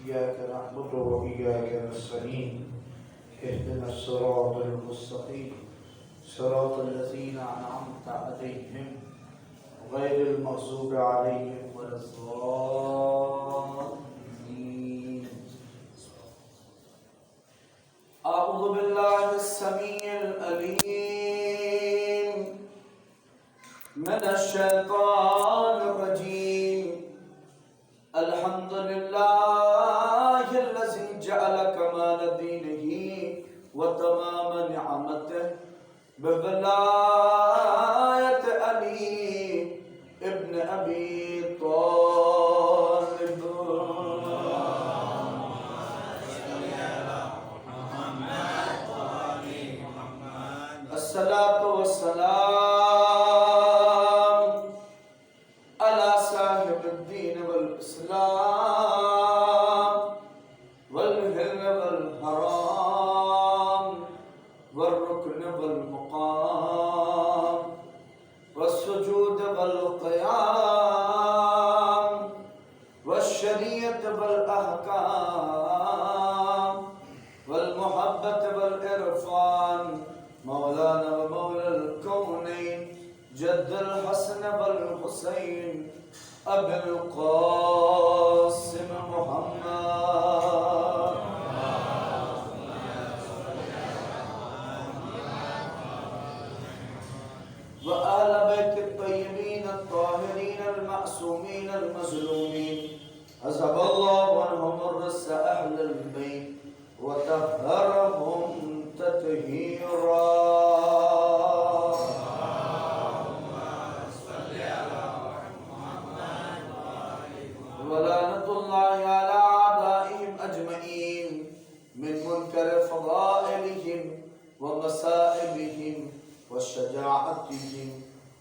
إياك نعبد وإياك نستعين اهدنا الصراط المستقيم صراط الذين أنعمت عليهم غير المغضوب عليهم ولا الضالين. أعوذ بالله السميع العليم من الشيطان الرجيم. الحمد لله الذي جعل كمال دينه وتمام نعمته بولاية علي ابن أبي طالب. الصلاة والسلام على صاحب الدين والإسلام والهل والحرام والركن والمقام والسجود والقيام والشريعة والأحكام والمحبة والإرفان مولانا ومولى الكونين جد الحسن والحسين أبي القاسم محمد وآل بيت الطيبين الطاهرين المعصومين المظلومين أذهب الله عنهم الرس أهل البيت وطهرهم تطهيرا. ولعنة الله على أعدائهم أجمعين من منكر فضائلهم ومصائبهم وشجاعتهم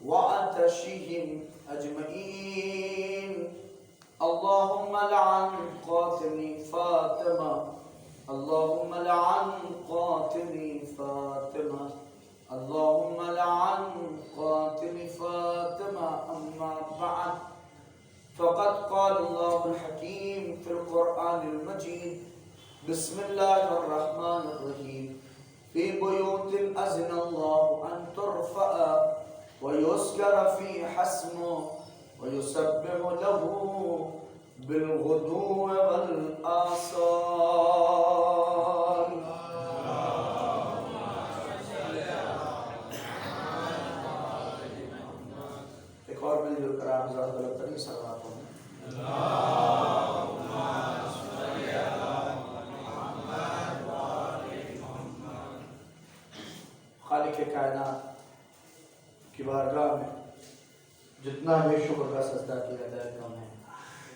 وعطشهم أجمعين. اللهم لعن قاتل فاطمة، اللهم لعن قاتل فاطمة، اللهم لعن قاتل فاطمة. أما بعد، فقد قال الله الحكيم في القرآن المجيد: بسم الله الرحمن الرحيم. في بيوت أذن الله أن ترفع ويذكر فيها اسمه ويسبح له بالغدو والآصال. ایک اور مل جل کر آپ ذات غلط ترین صلوات ہوں. خالق کائنات کی بارگاہ میں جتنا بھی شکر کا سجدہ کیا جائے کم ہے.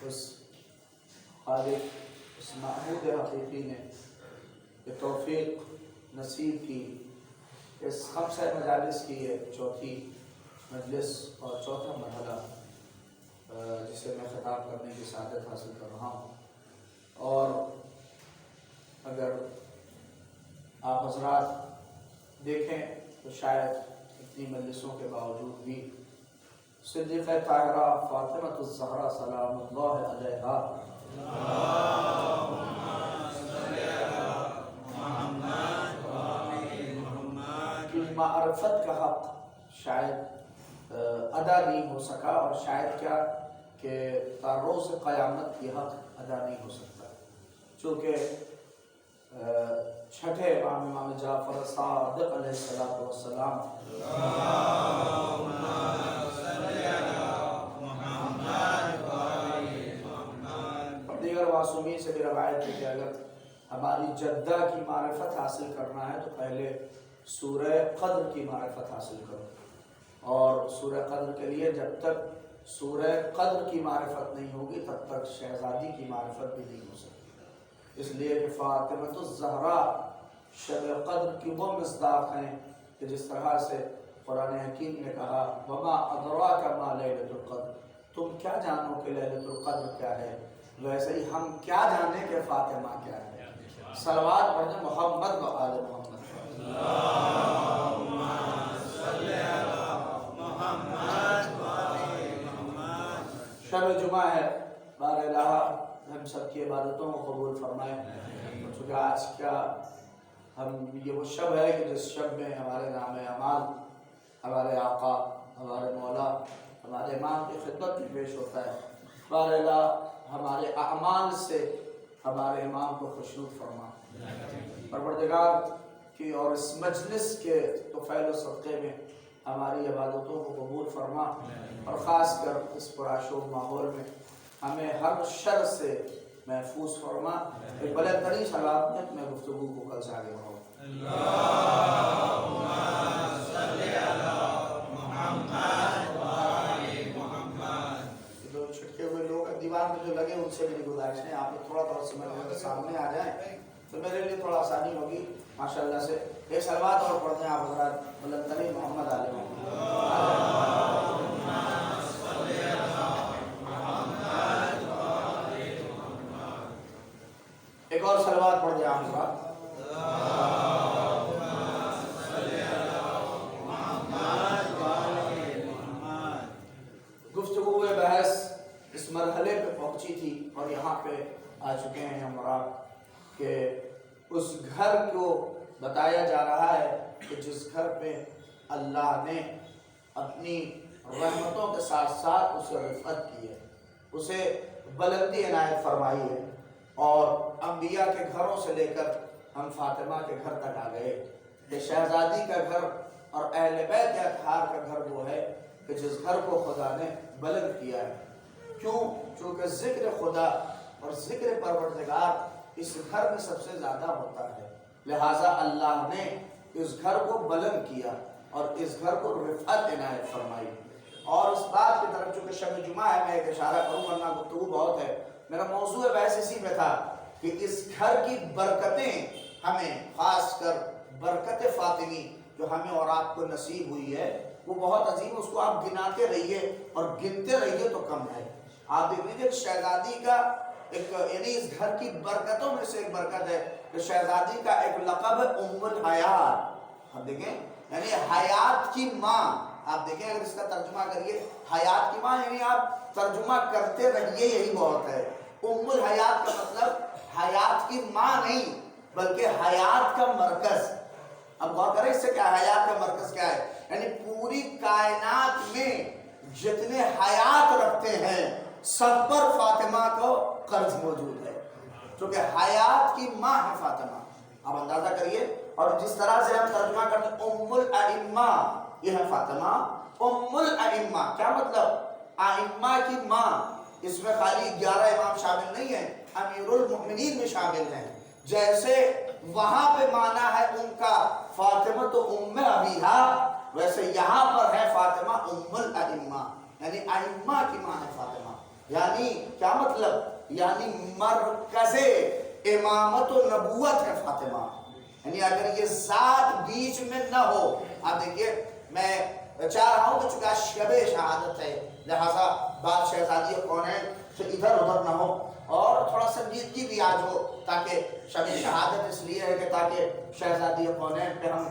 اس خالق، اس معبود حقیقی نے یہ توفیق نصیب کی اس خمسہ مجالس کی یہ چوتھی مجلس اور چوتھا مرحلہ جسے میں خطاب کرنے کی سعادت حاصل کر رہا ہوں. اور اگر آپ حضرات دیکھیں تو شاید اتنی مجلسوں کے باوجود بھی صدیقہ طاہرہ فاطمہ الزہرا سلام اللہ علیہا کی معرفت کا حق شاید ادا نہیں ہو سکا، اور شاید کیا کہ روز قیامت کی حق ادا نہیں ہو سکتا، چونکہ چھٹے امام جعفر صادق علیہ السلام دیگر معصومین سے بھی روایت ہے کہ اگر ہماری جدہ کی معرفت حاصل کرنا ہے تو پہلے سورہ قدر کی معرفت حاصل کرو، اور سورہ قدر کے لیے جب تک سورہ قدر کی معرفت نہیں ہوگی تب تک شہزادی کی معرفت بھی نہیں ہو سکتی. اس لیے کہ فاطمہ الزہرا شب قدر کی وہ مصداق ہیں کہ جس طرح سے قرآن حکیم نے کہا وما ادراک ما لیلۃ القدر، تم کیا جانو کہ لیلۃ القدر کیا ہے، ویسے ہی ہم کیا جانے کہ فاطمہ کیا ہے. صلوات پڑھنے محمد و آل محمد. اللہم صلی علی محمد و آل محمد. شب جمعہ ہے، بار الہ ہم سب کی عبادتوں کو قبول فرمائے. چونکہ آج کا یہ وہ شب ہے کہ جس شب میں ہمارے نام اعمال ہمارے آقا ہمارے مولا ہمارے امام کی خدمت میں پیش ہوتا ہے. بار اللہ ہمارے اعمال سے ہمارے امام کو خوشنود فرما. پروردگار کی اور اس مجلس کے طفیل و صدقے میں ہماری عبادتوں کو قبول فرما، اور خاص کر اس پرآشوب ماحول میں ہمیں ہر شر سے محفوظ فرما. ایک بلند ترین صلوات میں گفتگو کو کل سے آگے بڑھاؤ. اللہم صلی علی محمد و آل محمد. جو چھٹکے ہوئے لوگ دیوار میں جو لگے ان سے میری گزارش ہے آپ تھوڑا سمجھ سامنے آ جائیں تو میرے لیے تھوڑا آسانی ہوگی. ماشاءاللہ سے ایک صلوات اور پڑھتے ہیں آپ حضرات. بلند ترین محمد آل محمد. ایک اور صلوات پڑھ دیں آپ حضرات. گفتگو بحث اس مرحلے پہ پہنچی تھی اور یہاں پہ آ چکے ہیں ہم کہ اس گھر کو بتایا جا رہا ہے کہ جس گھر پہ اللہ نے اپنی رحمتوں کے ساتھ ساتھ اسے رفعت کی ہے، اسے بلندی عنایت فرمائی ہے. اور انبیاء کے گھروں سے لے کر ہم فاطمہ کے گھر تک آ گئے کہ شہزادی کا گھر اور اہل بیت اطہار کا گھر وہ ہے کہ جس گھر کو خدا نے بلند کیا ہے. کیوں؟ چونکہ ذکر خدا اور ذکر پروردگار اس گھر میں سب سے زیادہ ہوتا ہے، لہٰذا اللہ نے اس گھر کو بلند کیا اور اس گھر کو رفعت عنایت فرمائی. اور اس بات کی طرف چونکہ شب جمعہ ہے میں ایک اشارہ کروں ورنہ گفتگو بہت ہے. میرا موضوع بحث اسی میں تھا کہ اس گھر کی برکتیں ہمیں، خاص کر برکت فاطمی جو ہمیں اور آپ کو نصیب ہوئی ہے وہ بہت عظیم. اس کو آپ گناتے رہیے اور گنتے رہیے تو کم ہے. آپ دیکھ لیجیے شہزادی کا ایک یعنی اس گھر کی برکتوں میں سے ایک برکت ہے کہ شہزادی کا ایک لقب ہے ام الحیات. آپ دیکھیں یعنی حیات کی ماں. آپ دیکھیں اگر اس کا ترجمہ کریے حیات کی ماں یعنی آپ ترجمہ کرتے رہیے یہی بہت ہے. ام الحیات کا مطلب حیات کی ماں نہیں بلکہ حیات کا مرکز. اب غور کریں اس سے کیا حیات کا مرکز کیا ہے؟ یعنی پوری کائنات میں جتنے حیات رکھتے ہیں سب پر فاطمہ کو قرض موجود ہے کیونکہ حیات کی ماں ہے فاطمہ. آپ اندازہ کریے. اور جس طرح سے ہم ترجمہ کرتے ہیں ام الائمہ یہ ہے فاطمہ. ام الائمہ کیا مطلب؟ ائمہ کی ماں. اس میں خالی 11 امام شامل نہیں ہیں، امیر المؤمنین میں شامل ہیں. جیسے وہاں پہ معنی ہے ان کا فاطمہ تو ام ابیہا، ویسے یہاں پر ہے فاطمہ ام الائمہ یعنی ائمہ کی ماں ہے فاطمہ. یعنی کیا مطلب؟ یعنی مرکز امامت و نبوت ہے فاطمہ. یعنی اگر یہ ذات بیچ میں نہ ہو. آپ دیکھیے میں چاہ رہا ہوں کہ چونکہ شب شہادت ہے لہذا بات شہزادی کون ہے تو ادھر ادھر نہ ہو اور تھوڑا سنجیدگی بھی آج ہو تاکہ شب شہادت اس لیے ہے کہ تاکہ شہزادی کون ہے پہ ہم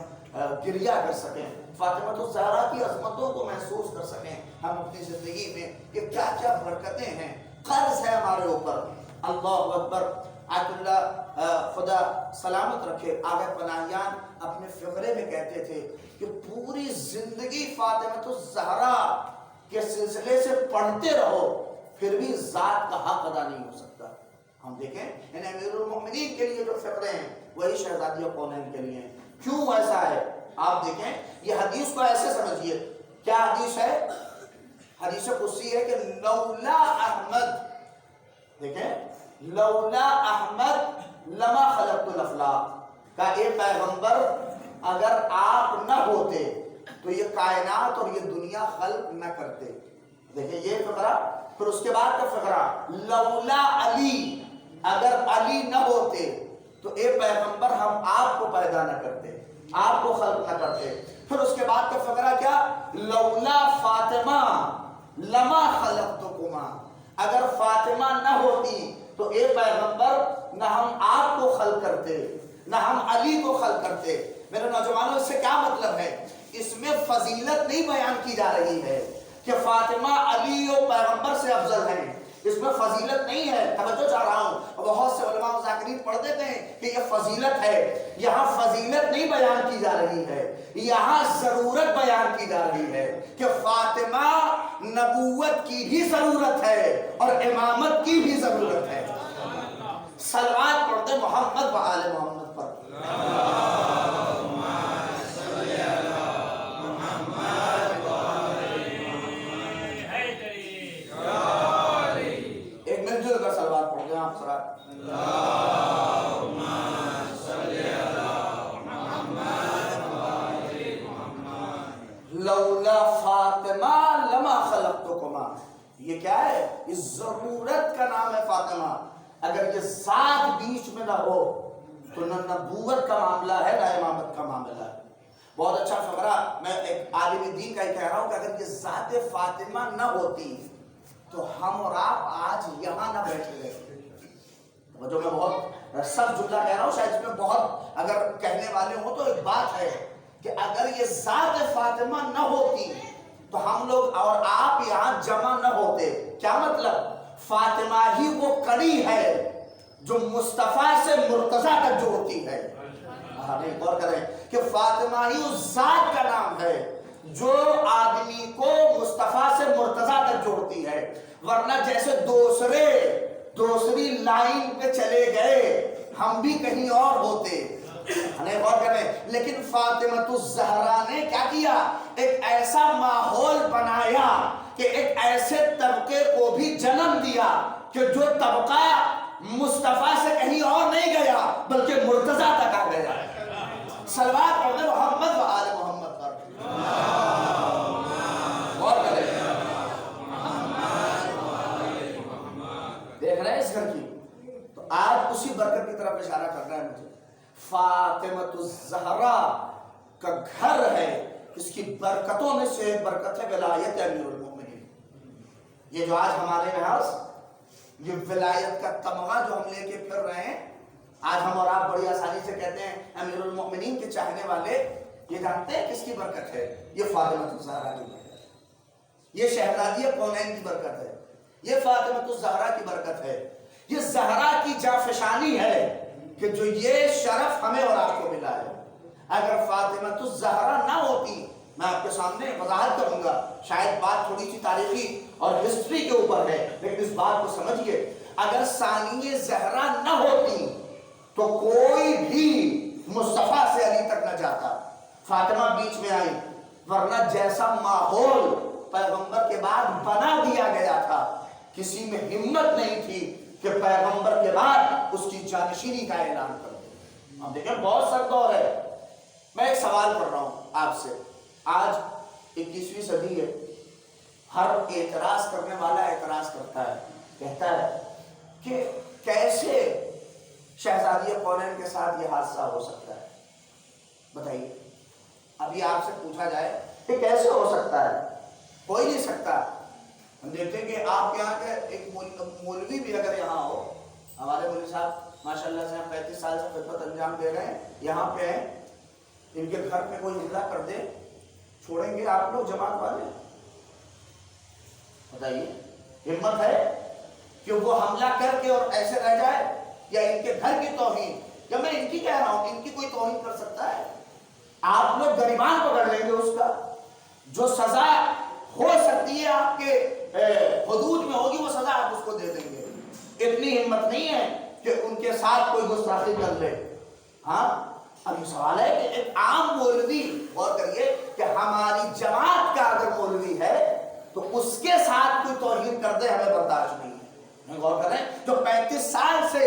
گریہ کر سکیں، فاطمہ الزہرا کی عظمتوں کو محسوس کر سکیں ہم اپنی زندگی میں کہ کیا کیا برکتیں ہیں، قرض ہے ہمارے اوپر. اللہ اکبر. آیت اللہ خدا سلامت رکھے آغا پناہیان اپنے فقرے میں کہتے تھے کہ پوری زندگی فاطمہ الزہرا کے سلسلے سے پڑھتے رہو پھر بھی ذات کا حق ادا نہیں ہو سکتا. ہم دیکھیں یعنی امیر المؤمنین کے لیے جو فقرے ہیں وہی شہزادی کونین کے لیے ہیں. کیوں ایسا ہے؟ آپ دیکھیں یہ حدیث کو ایسے سمجھیے. کیا حدیث ہے؟ حدیث قدسی ہے کہ لولا احمد، دیکھیں لولا احمد لما خلقت الافلاق، کا اے پیغمبر اگر آپ نہ ہوتے تو یہ کائنات اور یہ دنیا خلق نہ کرتے. دیکھیں یہ فقرہ. پھر اس کے بعد کا فقرہ لولا علی، اگر علی نہ ہوتے تو اے پیغمبر ہم آپ کو پیدا نہ کرتے، آپ کو خلق نہ کرتے. پھر اس کے بعد کا فقرہ کیا؟ لولا فاطمہ لما خلقتکما، اگر فاطمہ نہ ہوتی تو اے پیغمبر نہ ہم آپ کو خلق کرتے نہ ہم علی کو خلق کرتے. میرے نوجوانوں اس سے کیا مطلب ہے؟ اس میں فضیلت نہیں بیان کی جا رہی ہے کہ فاطمہ علی و پیغمبر سے افضل ہیں، اس میں فضیلت نہیں ہے، توجہ چاہ رہا ہوں، بہت سے علماء و ذاکرین پڑھ دیتے ہیں کہ یہ فضیلت ہے، یہاں فضیلت نہیں بیان کی جا رہی ہے، یہاں ضرورت بیان کی جا رہی ہے کہ فاطمہ نبوت کی بھی ضرورت ہے اور امامت کی بھی ضرورت ہے۔ صلوات پڑھتے محمد و آل محمد پر۔ ایک مل جل کر صلوات پڑھتے ہیں آپ سرات۔ لولا فاطمہ لما خلقتکما، یہ کیا ہے؟ یہ ضرورت کا نام ہے فاطمہ۔ اگر یہ ذات بیچ میں نہ ہو تو نہ نبوت کا معاملہ ہے نہ امامت کا معاملہ ہے۔ بہت اچھا فقرہ، میں ایک عالم دین کا ہی کہہ رہا ہوں کہ اگر یہ ذات فاطمہ نہ ہوتی تو ہم اور آپ آج یہاں نہ بیٹھے رہتے۔ جو میں بہت سخت جملہ کہہ رہا ہوں، شاید اس میں بہت اگر کہنے والے ہوں تو ایک بات ہے کہ اگر یہ ذات فاطمہ نہ ہوتی تو ہم لوگ اور آپ یہاں جمع نہ ہوتے۔ کیا مطلب؟ فاطمہ ہی وہ کڑی ہے جو مصطفیٰ سے مرتضیٰ تک جوڑتی ہے۔ غور کریں کہ فاطمہ ہی اس ذات کا نام ہے جو آدمی کو مصطفیٰ سے مرتضیٰ تک جوڑتی ہے، ورنہ جیسے دوسری لائن پہ چلے گئے ہم بھی کہیں اور ہوتے۔ غور کریں، لیکن فاطمہ الزہرا نے کیا کیا؟ ایک ایسا ماحول بنایا کہ ایک ایسے طبقے کو بھی جنم دیا کہ جو طبقہ مصطفیٰ سے کہیں اور نہیں گیا بلکہ مرتضیٰ تک آ گیا۔ صلوات پڑھتے محمد و آل محمد پر۔ غور کریں، دیکھ رہے ہیں اس گھر کی، تو آج اسی برکت کی طرف اشارہ کر رہا ہے مجھے۔ فاطمہ الزہرا کا گھر ہے، اس کی برکتوں میں سے ایک برکت ہے ولایت امیر المومنین۔ یہ جو آج ہمارے یہاں یہ ولایت کا تمغہ جو ہم لے کے پھر رہے ہیں، آج ہم اور آپ بڑی آسانی سے کہتے ہیں امیر المومنین کے چاہنے والے، یہ جانتے ہیں کس کی برکت ہے؟ یہ فاطمہ الزہرا کی برکت ہے، یہ شہزادیہ کونین کی برکت ہے، یہ فاطمہ الزہرا کی برکت ہے، یہ زہرا کی جافشانی ہے کہ جو یہ شرف ہمیں اور آپ کو ملا ہے۔ اگر فاطمہ الزہرا نہ ہوتی، میں آپ کے سامنے وضاحت کروں گا، شاید بات تھوڑی سی تاریخی اور ہسٹری کے اوپر ہے، لیکن اس بات کو سمجھیے، اگر ثانیہ زہرا نہ ہوتی تو کوئی بھی مصطفیٰ سے علی تک نہ جاتا، فاطمہ بیچ میں آئی، ورنہ جیسا ماحول پیغمبر کے بعد بنا دیا گیا تھا، کسی میں ہمت نہیں تھی کہ پیغمبر کے بعد اس کی جانشینی کا اعلان کر دے۔ ہم دیکھیں بہت سخت دور ہے۔ میں ایک سوال کر رہا ہوں آپ سے، آج 21ویں صدی ہے، ہر اعتراض کرنے والا اعتراض کرتا ہے، کہتا ہے کہ کیسے شہزادیہ کونین کے ساتھ یہ حادثہ ہو سکتا ہے؟ بتائیے، ابھی آپ سے پوچھا جائے کہ کیسے ہو سکتا ہے؟ ہو ہی نہیں سکتا۔ ہم دیکھتے ہیں کہ آپ کے یہاں کے ایک مولوی بھی اگر یہاں ہو، ہمارے مولوی صاحب ماشاءاللہ سے 35 سال سے خدمت انجام دے رہے ہیں، یہاں پہ ہیں، ان کے گھر پہ کوئی حملہ کر دے، چھوڑیں گے آپ لوگ جماعت والے؟ بتائیے، ہمت ہے کہ وہ حملہ کر کے اور ایسے رہ جائے؟ یا ان کے گھر کی توہین، یا میں ان کی کہہ رہا ہوں، ان کی کوئی توہین کر سکتا ہے؟ آپ لوگ گریبان پکڑ لیں گے اس کا، جو سزا ہو سکتی ہے آپ کے حدود میں ہوگی وہ سزا آپ اس کو دے دیں گے۔ اتنی ہمت نہیں ہے کہ ان کے ساتھ کوئی گستاخی کر لے۔ ہاں، اب یہ سوال ہے کہ ایک عام مولوی، غور کریے کہ ہماری جماعت کا اگر مولوی ہے تو اس کے ساتھ کوئی توہین کر دے، ہمیں برداشت نہیں ہے۔ غور کریں، جو 35 سال سے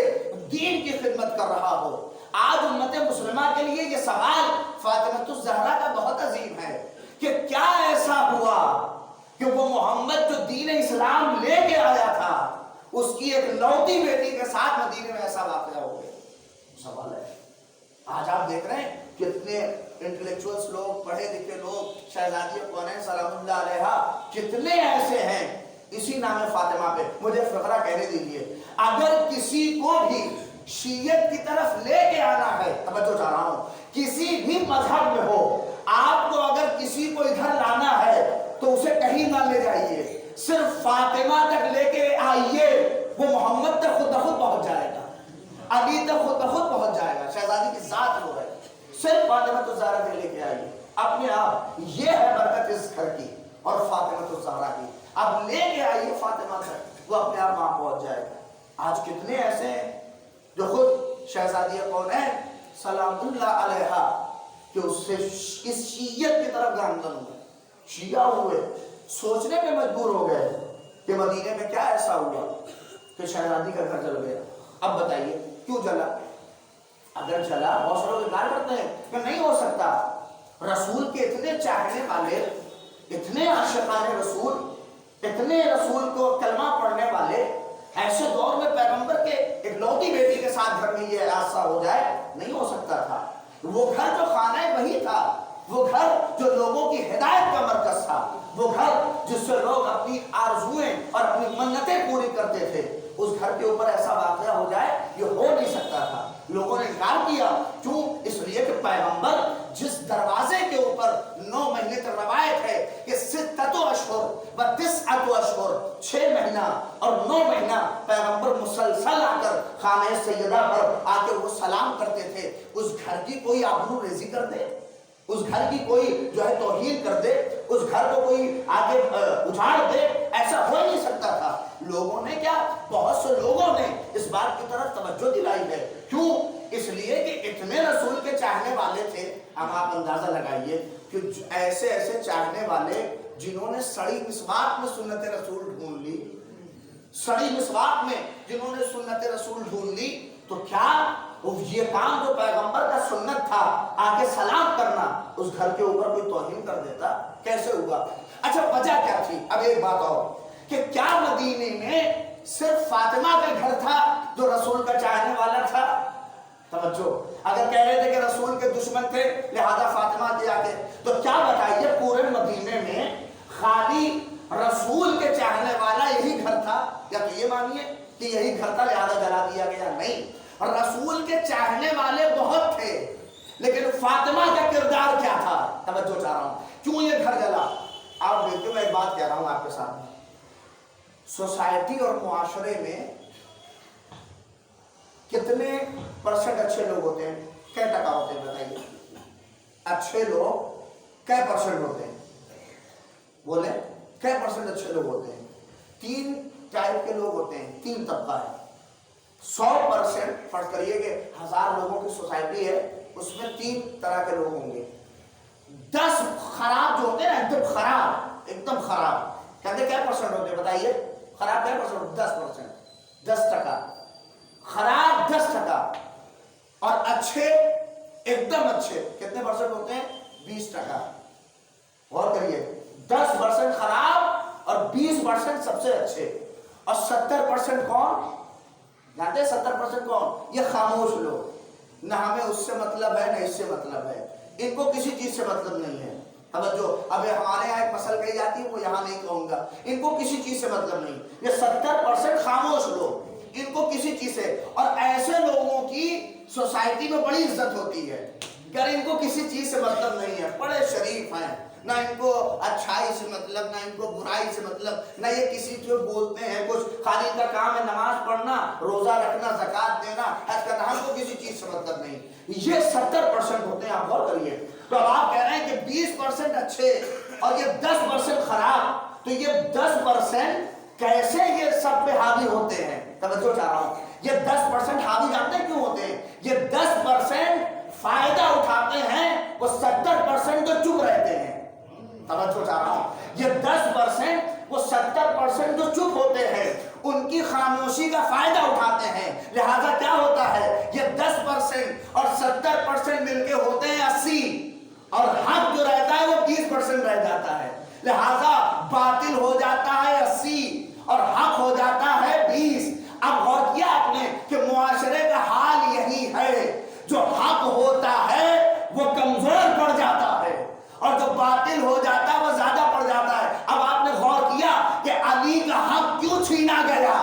دین کی خدمت کر رہا ہو، آج امت مسلمہ کے لیے یہ سوال فاطمہ الزہرا کا بہت عظیم ہے کہ کیا ایسا ہوا کہ وہ محمد جو دین اسلام لے کے آیا تھا، اس کی ایک لوتی بیٹی کے ساتھ مدینے میں ایسا واقعہ ہو گیا؟ سوال ہے۔ آج آپ دیکھ رہے ہیں کتنے انٹلیکچوئلز لوگ، پڑھے لکھے لوگ، شہزادیہ کونین سلام اللہ علیہا، کتنے ایسے ہیں اسی نام فاطمہ پہ۔ مجھے فقرہ کہنے دیجیے، اگر کسی کو بھی شیعت کی طرف لے کے آنا ہے، توجہ چاہ رہا ہوں، کسی بھی مذہب میں ہو، آپ کو اگر کسی کو ادھر لانا ہے تو اسے کہیں نہ لے جائیے، صرف فاطمہ تک لے کے آئیے، وہ محمد تک خود بخود پہنچ جائے گا، علی تک خود بخود پہنچ جائے گا، شہزادی کی ذات ہو رہی، صرف فاطمہ الزہرا تک لے کے آئیے اپنے آپ، یہ ہے برکت اس گھر کی اور فاطمہ الزہرا کی، اب لے کے آئیے فاطمہ تک، وہ اپنے آپ وہاں پہنچ جائے گا۔ آج کتنے ایسے ہیں جو خود شہزادی کونین سلام اللہ علیہا کہ اس سے اس شیعت کی طرف گامزن ہوئے، شیعہ ہوئے، سوچنے میں مجبور ہو گئے کہ مدینے میں کیا ایسا ہوا کہ شہزادی کا گھر جل گیا۔ اب بتائیے کیوں جلا؟ اگر جلا بہت سارے لوگ انکار کرتے ہیں کہ نہیں ہو سکتا، رسول کے اتنے چاہنے والے، اتنے عاشقان رسول، اتنے رسول کو کلمہ پڑھنے والے، ایسے دور میں پیغمبر کے اکلوتی بیٹی کے ساتھ گھر میں یہ حادثہ ہو جائے، نہیں ہو سکتا تھا۔ وہ گھر جو خانہ وحی تھا، وہ گھر جو لوگوں کی ہدایت کا مرکز تھا، وہ گھر جس سے لوگ اپنی آرزویں اور اپنی منتیں پوری کرتے تھے، اس گھر کے اوپر ایسا واقعہ ہو جائے یہ ہو نہیں سکتا تھا۔ لوگوں نے انکار کیا، کیوں؟ اس لیے کہ پیغمبر جس دروازے کے اوپر 9 مہینے تک روایت ہے کہ 6 اشہر و 9 اشہر، 6 مہینہ اور 9 مہینہ پیغمبر مسلسل آ کر خانہ سیدہ پر آ کے وہ سلام کرتے تھے، اس گھر کی کوئی آبرو ریزی کر دے، اس گھر کی کوئی جو ہے توہین کر دے، اس گھر کو کوئی آگے اجاڑ دے، ایسا ہو نہیں سکتا تھا۔ لوگوں نے کیا، بہت سے لوگوں نے اس بات کی طرف توجہ دلائی ہے، کیوں؟ اس لیے کہ اتنے رسول کے چاہنے والے تھے۔ اب آپ اندازہ لگائیے کہ ایسے ایسے چاہنے والے جنہوں نے سڑی مسواک میں سنت رسول ڈھونڈ لی، سڑی مسواک میں جنہوں نے سنت رسول ڈھونڈ لی، تو کیا یہ کام جو پیغمبر کا سنت تھا آ کے سلام کرنا، اس گھر کے اوپر کوئی توہین کر دیتا؟ کیسے ہوا؟ اچھا وجہ کیا تھی؟ اب ایک بات اور کہ کیا مدینے میں صرف فاطمہ کا گھر تھا جو رسول کا چاہنے والا تھا؟ توجہ، اگر کہہ رہے تھے کہ رسول کے دشمن تھے لہذا فاطمہ کے آگے، تو کیا بتائیے پورے مدینے میں خالی رسول کے چاہنے والا یہی گھر تھا؟ یا تو یہ مانیے کہ یہی گھر تھا لہذا جلا دیا گیا؟ نہیں، رسول کے چاہنے والے بہت تھے، لیکن فاطمہ کا کردار کیا تھا؟ توجہ چاہ رہا ہوں، کیوں یہ گھر جلا؟ آپ دیکھیں، میں ایک بات کہہ رہا ہوں آپ کے سامنے، سوسائٹی اور معاشرے میں کتنے پرسنٹ اچھے لوگ ہوتے ہیں؟ کیا ٹکا ہوتے ہیں بتائیے؟ اچھے لوگ کیا پرسنٹ ہوتے ہیں؟ بولیں، کیا پرسنٹ اچھے لوگ ہوتے ہیں؟ 3 ٹائپ کے لوگ ہوتے ہیں، 3 طبقہ ہے۔ 100% فرض کریے کہ 1000 لوگوں کی سوسائٹی ہے، اس میں 3 طرح کے لوگ ہوں گے۔ 10 خراب جو ہوتے ہیں، ایک دم خراب کہتے کیا پرسنٹ ہوتے ہیں بتائیے؟ خراب کیا پرسنٹ؟ 10%، 10% خراب، 10%، اور اچھے ایک دم اچھے کتنے پرسنٹ ہوتے ہیں؟ 20%۔ غور کریے، 10% خراب اور 20% سب سے اچھے، اور 70% کون جانتے ہیں؟ 70% کون؟ یہ خاموش لوگ، نہ ہمیں اس سے مطلب ہے نہ اس سے مطلب ہے، ان کو کسی چیز سے مطلب نہیں ہے۔ توجہ، اب ہمارے یہاں ایک مسئلہ کہی جاتی ہے، وہ یہاں نہیں کہوں گا، ان کو کسی چیز سے مطلب نہیں۔ یہ 70% خاموش لوگ، ان کو کسی چیز سے، اور ایسے لوگوں کی سوسائٹی میں بڑی عزت ہوتی ہے، اگر ان کو کسی چیز سے مطلب نہیں ہے، بڑے شریف ہیں، نہ ان کو اچھائی سے مطلب، نہ ان کو برائی سے مطلب، نہ یہ کسی کو بولتے ہیں کچھ، خالی ان کا کام ہے نماز پڑھنا، روزہ رکھنا، زکوٰۃ دینا، حج کرنا، ہم کو کسی چیز سے مطلب نہیں۔ یہ 70% ہوتے ہیں، آپ غور کریے۔ تو اب آپ کہہ رہے ہیں کہ 20% اچھے اور یہ 10% خراب، تو یہ 10% کیسے یہ سب پہ حاوی ہوتے ہیں؟ توجہ چاہ رہا ہوں، یہ 10% حاوی جانتے ہیں کیوں ہوتے ہیں؟ یہ 10% فائدہ اٹھاتے ہیں، وہ 70% جو چپ رہتے ہیں۔ توجہ چاہ رہا ہوں، یہ 10% وہ 70% جو چپ ہوتے ہیں، ان کی خاموشی کا فائدہ اٹھاتے ہیں، لہذا کیا ہوتا ہے؟ یہ 10% اور 70% مل کے ہوتے ہیں 80، اور حق جو رہتا ہے وہ 20% رہ جاتا ہے، لہذا باطل ہو جاتا ہے 80 اور حق ہو جاتا ہے 20۔ اب غور کیا آپ نے کہ معاشرے کا حال یہی ہے، جو حق ہوتا ہے وہ کمزور پڑ جاتا ہے، اور جو باطل ہو جاتا ہے وہ زیادہ پڑ جاتا ہے۔ اب آپ نے غور کیا کہ علی کا حق کیوں چھینا گیا؟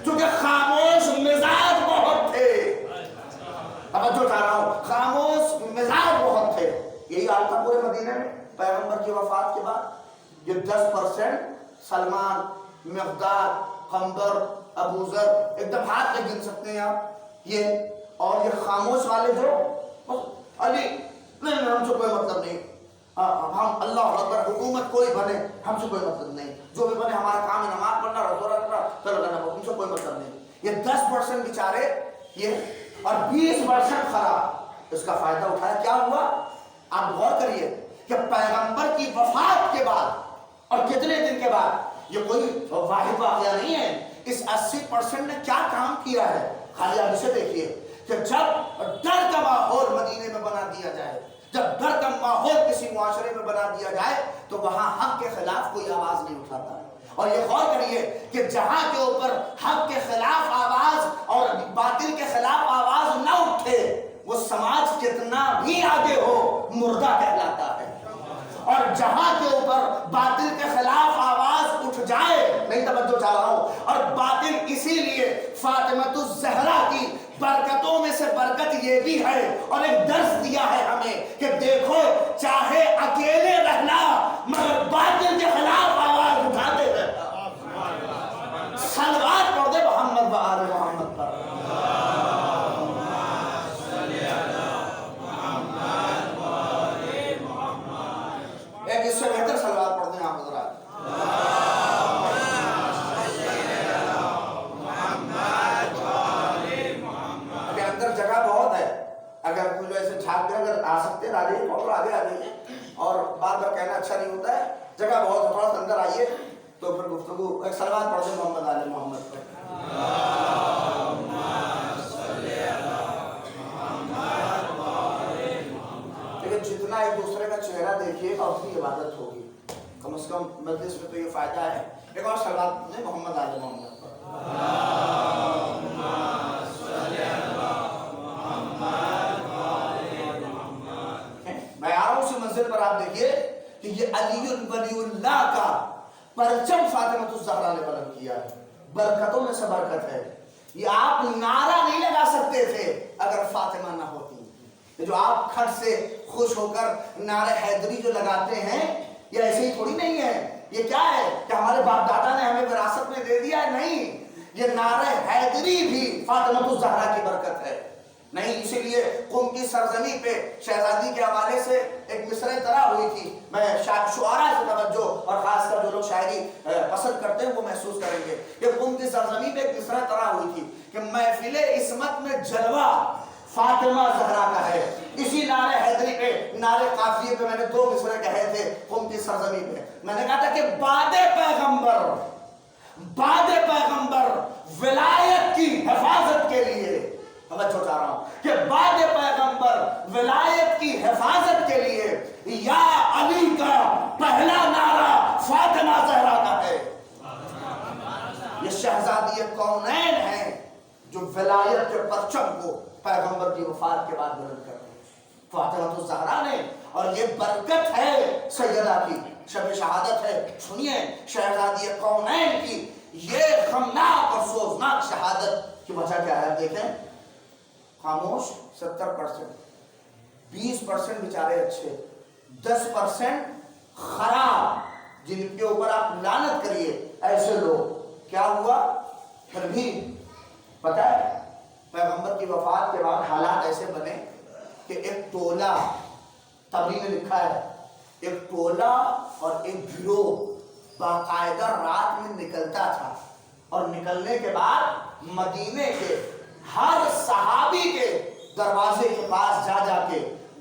کیونکہ خاموش مزاج بہت تھے۔ توجہ چاہ رہا ہوں، خاموش مزاج بہت تھے۔ یہی حال تھا پورے مدینے میں پیغمبر کی وفات کے بعد۔ یہ 10% سلمان، مقداد، قمبر، ابو ذر، ایک دم ہاتھ میں گن سکتے ہیں آپ یہ. اور یہ خاموش والے جو علی نہیں ہم سے کوئی مطلب نہیں، ہم اللہ اکبر حکومت کوئی بنے ہم سے کوئی مطلب نہیں، جو بھی بنے ہمارا کام ہے نماز پڑھنا، روزہ رکھنا، چلو کرنا، ہم سے کوئی مطلب نہیں. یہ 10% بیچارے یہ اور 20% خراب اس کا فائدہ اٹھایا. کیا ہوا آپ غور کریے کہ پیغمبر کی وفات کے بعد اور کتنے دن کے بعد، یہ کوئی واحد واقعہ نہیں ہے، اس 80% نے کیا کام کیا ہے. خالی آپ اسے دیکھیے کہ جب ڈر کا ماحول مدینے میں بنا دیا جائے، جب ڈر کا ماحول کسی معاشرے میں بنا دیا جائے تو وہاں حق کے خلاف کوئی آواز نہیں اٹھاتا. اور یہ غور کریے کہ جہاں کے اوپر حق کے خلاف آواز اور باطل کے خلاف آواز نہ اٹھے وہ سماج کتنا بھی آگے ہو مردہ کہلاتا ہے. اور جہاں کے اوپر باطل کے خلاف آواز اٹھ جائے، نہیں توجہ چاہ رہا ہوں، اور باطل اسی لیے فاطمہ الزہرا کی برکتوں میں سے برکت یہ بھی ہے اور ایک درس دیا ہے ہمیں کہ دیکھو چاہے اکیلے رہنا مگر باطل کے خلاف آواز اٹھاتے رہنا. صلوات پڑھ دے محمد و آل محمد پر. ایک اس سے بہتر صلوات پڑھ دیں آپ حضرات. جگہ بہت ہے، اگر کوئی ایسے جھاگ دے اگر آ سکتے ہیں آگے اور آگے آ جائیے، اور بار بار کہنا اچھا نہیں ہوتا ہے. جگہ بہت ہے، تھوڑا سا اندر آئیے تو پھر گفتگو. ایک صلوات پڑھ دیں محمد آل محمد پر. لیکن جتنا ایک دوسرے کا چہرہ دیکھیے اور اتنی عبادت ہوگی. کم از کم مجلس میں تو یہ فائدہ ہے. ایک اور صلوات پڑھ دیں محمد آل محمد پر. میں آ رہا ہوں اسی منزل پر. آپ دیکھیے کہ یہ علی ولی اللہ کا پرچم فاطمہ الزہرا نے بلند کیا ہے. برکتوں میں سے برکت ہے. یہ آپ نعرہ نہیں لگا سکتے تھے اگر فاطمہ نہ ہوتی. جو آپ کھٹ سے خوش ہو کر نعرہ حیدری جو لگاتے ہیں یہ ایسے ہی تھوڑی نہیں ہے. یہ کیا ہے کہ ہمارے باپ دادا نے ہمیں وراثت میں دے دیا ہے؟ نہیں، یہ نعرہ حیدری بھی فاطمہ الزہرا کی برکت ہے. نہیں، اسی لیے قم کی سرزمین پہ شہزادی کے حوالے سے ایک مصرع طرح ہوئی تھی. میں شعراء سے توجہ اور خاص کر جو لوگ شاعری پسند کرتے ہیں وہ محسوس کریں گے کہ قم کی سرزمین پہ ایک مصرع طرح ہوئی تھی کہ محفل عصمت میں جلوہ فاطمہ زہرا کا ہے. اسی نعرہ حیدری پہ، نعرہ قافیے پہ میں نے 2 مصرع کہے تھے قم کی سرزمین پہ. میں نے کہا تھا کہ بعد پیغمبر ولایت کی حفاظت کے لیے، توجہ چاہ رہا ہوں کہ بعد پیغمبر ولایت کی حفاظت کے لیے یا علی کا پہلا نعرہ فاطمہ زہرا کا ہے. یہ شہزادی کونین ہیں جو ولایت کے پرچم کو پیغمبر کی وفات کے بعد بلند کرتے ہیں. فاطمہ الزہرا نے، اور یہ برکت ہے سیدہ کی، شب شہادت ہے. سنیے شہزادی کونین کی یہ غمناک اور سوزناک شہادت کی وجہ کیا ہے. دیکھیں خاموش 70%، 20% بیچارے اچھے، 10% خراب جن کے اوپر آپ لعنت کریے ایسے لوگ. کیا ہوا پھر بھی پتہ ہے پیغمبر کی وفات کے بعد حالات ایسے بنے کہ ایک ٹولہ، تبری نے لکھا ہے، ایک ٹولہ اور ایک گروہ باقاعدہ رات میں نکلتا تھا اور نکلنے کے بعد مدینے کے ہر صحابی کے دروازے کے پاس جا جا کے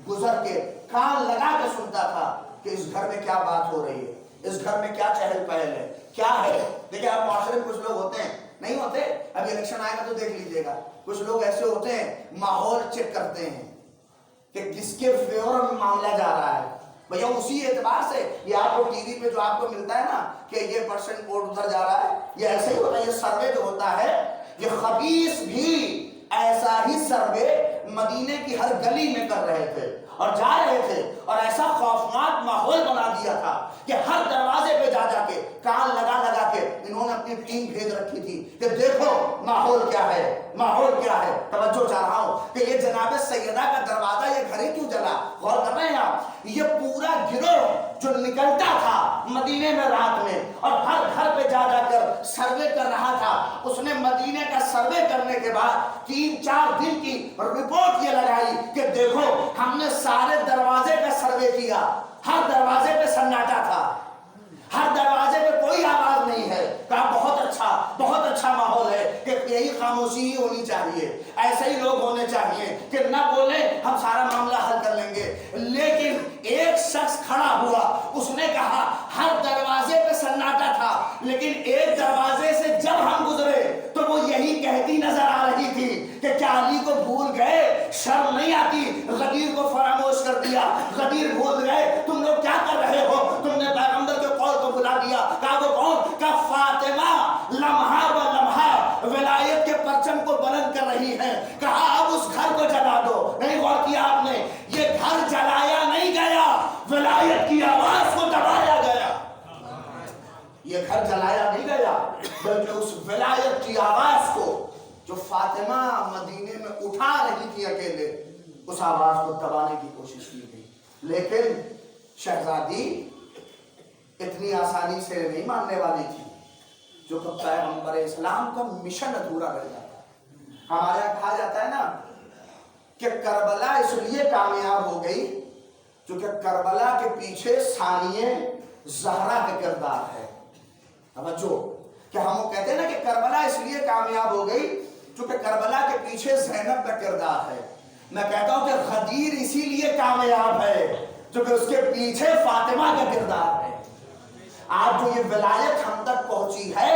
گزر کے کان لگا کے سنتا تھا کہ اس گھر میں کیا بات ہو رہی ہے، اس گھر میں کیا چہل پہل ہے، کیا ہے. دیکھیں آپ معاشرے میں کچھ لوگ ہوتے ہیں، نہیں ہوتے، ابھی الیکشن آئے گا تو دیکھ لیجئے گا، کچھ لوگ ایسے ہوتے ہیں ماحول چیک کرتے ہیں کہ کس کے فیور میں معاملہ جا رہا ہے. بھیا اسی اعتبار سے یہ آپ کو ٹی وی پہ جو آپ کو ملتا ہے نا کہ یہ پرسنٹ ووٹ ادھر جا رہا ہے، یہ ایسے ہی ہوتا ہے. یہ سروے جو ہوتا ہے یہ خبیث بھی ایسا ہی سروے مدینے کی ہر گلی میں کر رہے تھے اور جا رہے تھے، اور ایسا خوفناک ماحول بنا دیا تھا کہ ہر دروازے پہ جا جا کے کان لگا لگا کے انہوں نے اپنی ٹیم بھیج رکھی تھی کہ دیکھو ماحول کیا ہے، ماحول کیا ہے. توجہ چاہ رہا ہوں کہ یہ جناب سیدہ کا دروازہ یہ گھر ہی کیوں جلا. غور کر رہے ہیں آپ، یہ پورا گروہ جو نکلتا تھا مدینے میں رات میں اور ہر گھر پہ جا جا کر سروے کر رہا تھا، اس نے مدینے کا سروے کرنے کے بعد 3-4 دن کی رپورٹ یہ لگائی کہ دیکھو ہم نے سارے دروازے کا سروے کیا، ہر دروازے پہ سناٹا تھا، ہر دروازے پہ کوئی آواز نہیں ہے۔ کہا بہت اچھا ماحول ہے کہ یہی خاموشی ہی ہونی چاہیے، ایسے ہی لوگ ہونے چاہیے کہ نہ بولیں، ہم سارا معاملہ حل کر لیں گے۔ لیکن ایک شخص کھڑا ہوا، اس نے کہا ہر دروازے پہ سناٹا تھا لیکن ایک دروازے سے جب ہم گزرے تو وہ یہی کہتی نظر آ رہی تھی کہ کیا علی کو بھول گئے؟ شرم نہیں آتی؟ غدیر کو فراموش کر دیا، غدیر بھول گئے؟ تم لوگ کیا کر رہے ہو؟ تم نے پیغمبر کے قول کو بلا دیا۔ کہا وہ کون؟ کہا فاطمہ لمحہ و لمحہ ولایت کے پرچم کو بلند کر رہی ہے۔ کہا اب اس گھر کو جلا دو۔ نہیں غور کیا آپ نے؟ یہ گھر جلایا نہیں گیا، ولایت کی آواز کو دبایا گیا۔ یہ گھر جلایا نہیں گیا بلکہ اس ولایت کی آواز کو جو فاطمہ مدینے میں اٹھا رہی تھی اکیلے، اس آواز کو دبانے کی کوشش کی گئی۔ لیکن شہزادی اتنی آسانی سے نہیں ماننے والی تھی، جو کہ پیغمبر اسلام کا مشن ادھورا رہ جاتا۔ ہمارے یہاں کہا جاتا ہے نا کہ کربلا اس لیے کامیاب ہو گئی کیونکہ کربلا کے پیچھے ثانیہ زہرا کا کردار ہے۔ توجہ کہ ہم وہ کہتے ہیں نا کہ کربلا اس لیے کامیاب ہو گئی کیونکہ کربلا کے پیچھے زینب کا کردار ہے۔ میں کہتا ہوں کہ غدیر اسی لیے کامیاب ہے کیونکہ اس کے پیچھے فاطمہ کا کردار ہے۔ آج جو یہ ولایت ہم تک پہنچی ہے،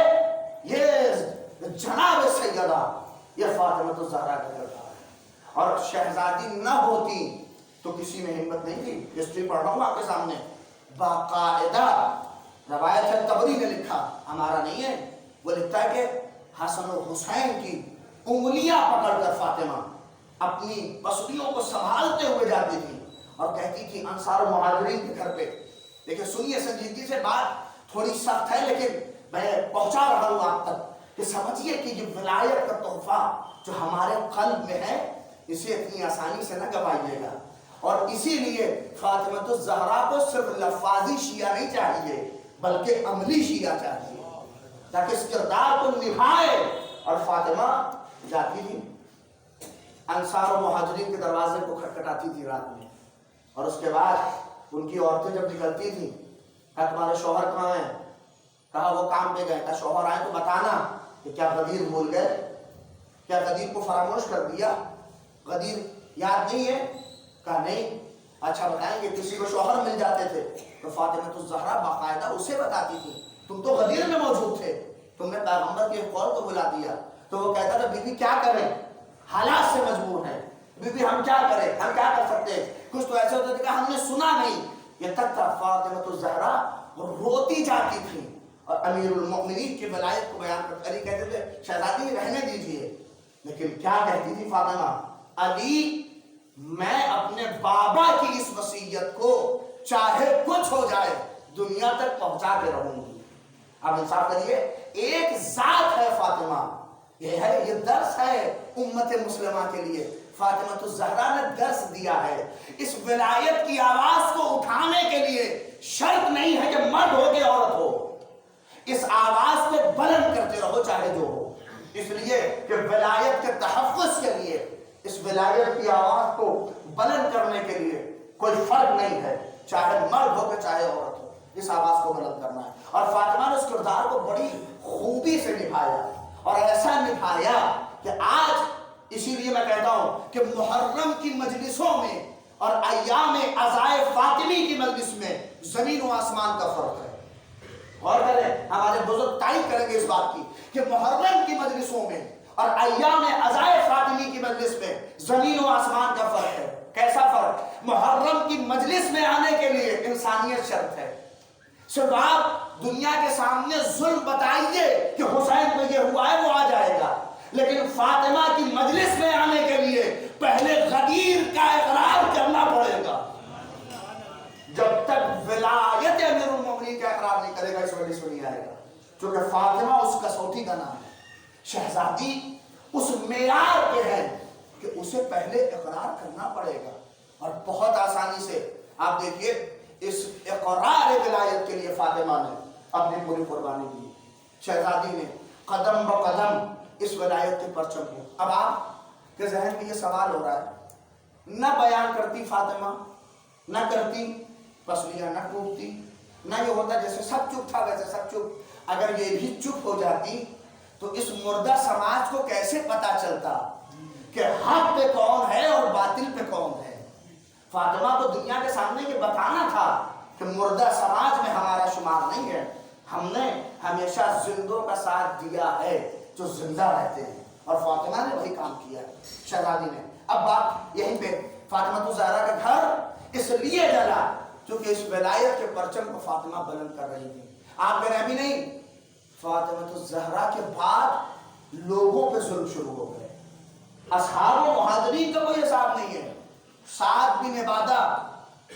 یہ جناب سیدہ، یہ فاطمہ الزہرا کا کردار ہے۔ اور شہزادی نہ ہوتی تو کسی میں ہمت نہیں تھی۔ ہسٹری پڑھ رہا ہوں آپ کے سامنے، باقاعدہ روایت ہے، طبری نے لکھا، ہمارا نہیں ہے، وہ لکھتا ہے کہ حسن و حسین کی انگلیاں پکڑ کر فاطمہ اپنی پسلیوں کو سنبھالتے ہوئے جاتی تھی اور کہتی تھی انصار و مہاجرین کے گھر پہ۔ دیکھیں سنیے سنجیدگی سے، بات تھوڑی سخت ہے لیکن میں پہنچا رہا ہوں آپ تک کہ سمجھیے کہ یہ ولایت کا تحفہ جو ہمارے قلب میں ہے، اسے اتنی آسانی سے نہ گوائیے گا۔ اور اسی لیے فاطمہ الزہرا کو صرف لفاظی شیعہ نہیں چاہیے بلکہ عملی شیعہ چاہیے تاکہ اس کردار کو نبھائے۔ اور فاطمہ جاتی تھی، انصار و مہاجرین کے دروازے کو کھٹکھٹاتی تھی رات میں، اور اس کے بعد ان کی عورتیں جب نکلتی تھیں، کہا تمہارے شوہر کہاں ہیں؟ کہا وہ کام پہ گئے۔ کہا شوہر آئے تو بتانا کہ کیا غدیر بھول گئے؟ کیا غدیر کو فراموش کر دیا؟ غدیر یاد نہیں ہے؟ کہا نہیں۔ اچھا بتائیں گے کسی کو شوہر مل جاتے تھے تو فاطمہ الزہرا باقاعدہ اسے بتاتی تھی، تم تو غدیر میں موجود تھے، تم نے پیغمبر کے قول کو بلا دیا۔ تو وہ کہتا تھا بی بی کیا کریں، حالات سے مجبور ہیں، بی بی ہم کیا کریں، ہم کیا کر سکتے ہیں؟ کچھ تو ایسے ہوتا تھا کہ ہم نے سنا نہیں۔ یہ تک تھا فاطمہ الزہرا روتی جاتی تھی اور امیر المؤمنین کی ولایت کو بیان کرتے، علی کہتے تھے شہزادی رہنے دیجئے، لیکن کیا کہتی تھی فاطمہ؟ علی میں اپنے بابا کی اس وصیت کو چاہے کچھ ہو جائے دنیا تک پہنچا کے رہوں گی۔ اب انصاف کریے، ایک ذات ہے فاطمہ، یہ درس ہے امت مسلمہ کے لیے۔ فاطمہ الزہرا نے درس دیا ہے، اس ولایت کی آواز کو اٹھانے کے لیے شرط نہیں ہے کہ مرد ہو کہ عورت ہو، اس آواز کو بلند کرتے رہو چاہے جو ہو، اس لیے کہ ولایت کے تحفظ کے لیے، اس ولایت کی آواز کو بلند کرنے کے لیے کوئی فرق نہیں ہے، چاہے مرد ہو کہ چاہے عورت ہو، اس آواز کو بلند کرنا ہے۔ اور فاطمہ نے اس کردار کو بڑی خوبی سے نبھایا اور ایسا نبھایا کہ آج اسی لیے میں کہتا ہوں کہ محرم کی مجلسوں میں اور ایام عزائے فاطمی کی مجلس میں زمین و آسمان کا فرق ہے۔ غور کریں، ہمارے بزرگ تائید کریں گے اس بات کی کہ محرم کی مجلسوں میں اور ایام عزائے فاطمی کی مجلس میں زمین و آسمان کا فرق ہے۔ کیسا فرق؟ محرم کی مجلس میں آنے کے لیے انسانیت شرط ہے، صرف آپ دنیا کے سامنے ظلم بتائیے کہ حسین میں یہ ہوا ہے وہ آ جائے گا، لیکن فاطمہ کی مجلس میں آنے کے لیے پہلے غدیر کا اقرار کرنا پڑے گا۔ جب تک ولایت امیر المومنین کا اقرار نہیں کرے گا اس مجلس میں نہیں آئے گا، کیونکہ فاطمہ اس کسوٹی کا نام ہے۔ شہزادی اس معیار پہ ہے کہ اسے پہلے اقرار کرنا پڑے گا، اور بہت آسانی سے آپ دیکھیے اس اقرار ولایت کے لیے فاطمہ نے اپنی پوری قربانی دی. شہزادی نے قدم بقدم اس ولایت کے پرچم کو. اب آپ کے ذہن میں یہ سوال ہو رہا ہے، نہ بیان کرتی فاطمہ، نہ کرتی پسلیاں، نہ ٹوٹتی، نہ یہ ہوتا جیسے سب چپ تھا ویسے سب چپ. اگر یہ بھی چپ ہو جاتی تو اس مردہ سماج کو کیسے پتا چلتا کہ حق پہ کون ہے اور باطل پہ کون ہے. فاطمہ کو دنیا کے سامنے یہ بتانا تھا کہ مردہ سماج میں ہمارا شمار نہیں ہے، ہم نے ہمیشہ زندوں کا ساتھ دیا ہے جو زندہ رہتے ہیں، اور فاطمہ نے وہی کام کیا ہے شہزادی نے. اب بات یہیں پہ فاطمہ الزہرا کا گھر اس لیے جلا کیونکہ اس ولایت کے پرچم کو فاطمہ بلند کر رہی تھی. آپ کہہ رہے ابھی نہیں، فاطمہ الزہرا کے بعد لوگوں پہ ظلم شروع ہو گئے. اصحاب و مہاجرین کا کوئی حساب نہیں ہے. سعد بن عبادہ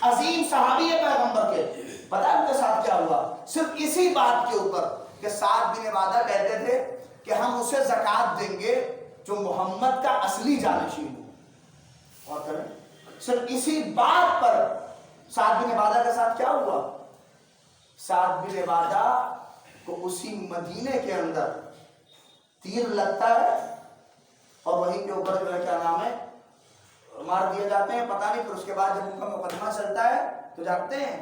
عظیم صحابی ہے پیغمبر کے، پتہ ہے ان کے ساتھ کیا ہوا؟ صرف اسی بات کے اوپر کہ سعد بن عبادہ کہتے تھے کہ ہم اسے زکوٰۃ دیں گے جو محمد کا اصلی جانشین ہو. اور کریں صرف اسی بات پر سعد بن عبادہ کے ساتھ کیا ہوا؟ سعد بن عبادہ کو اسی مدینے کے اندر تیر لگتا ہے اور وہیں کے اوپر جو ہے کیا نام ہے مار دیے جاتے ہیں. پتہ نہیں پھر اس کے بعد جب ان کا مقدمہ چلتا ہے تو جانتے ہیں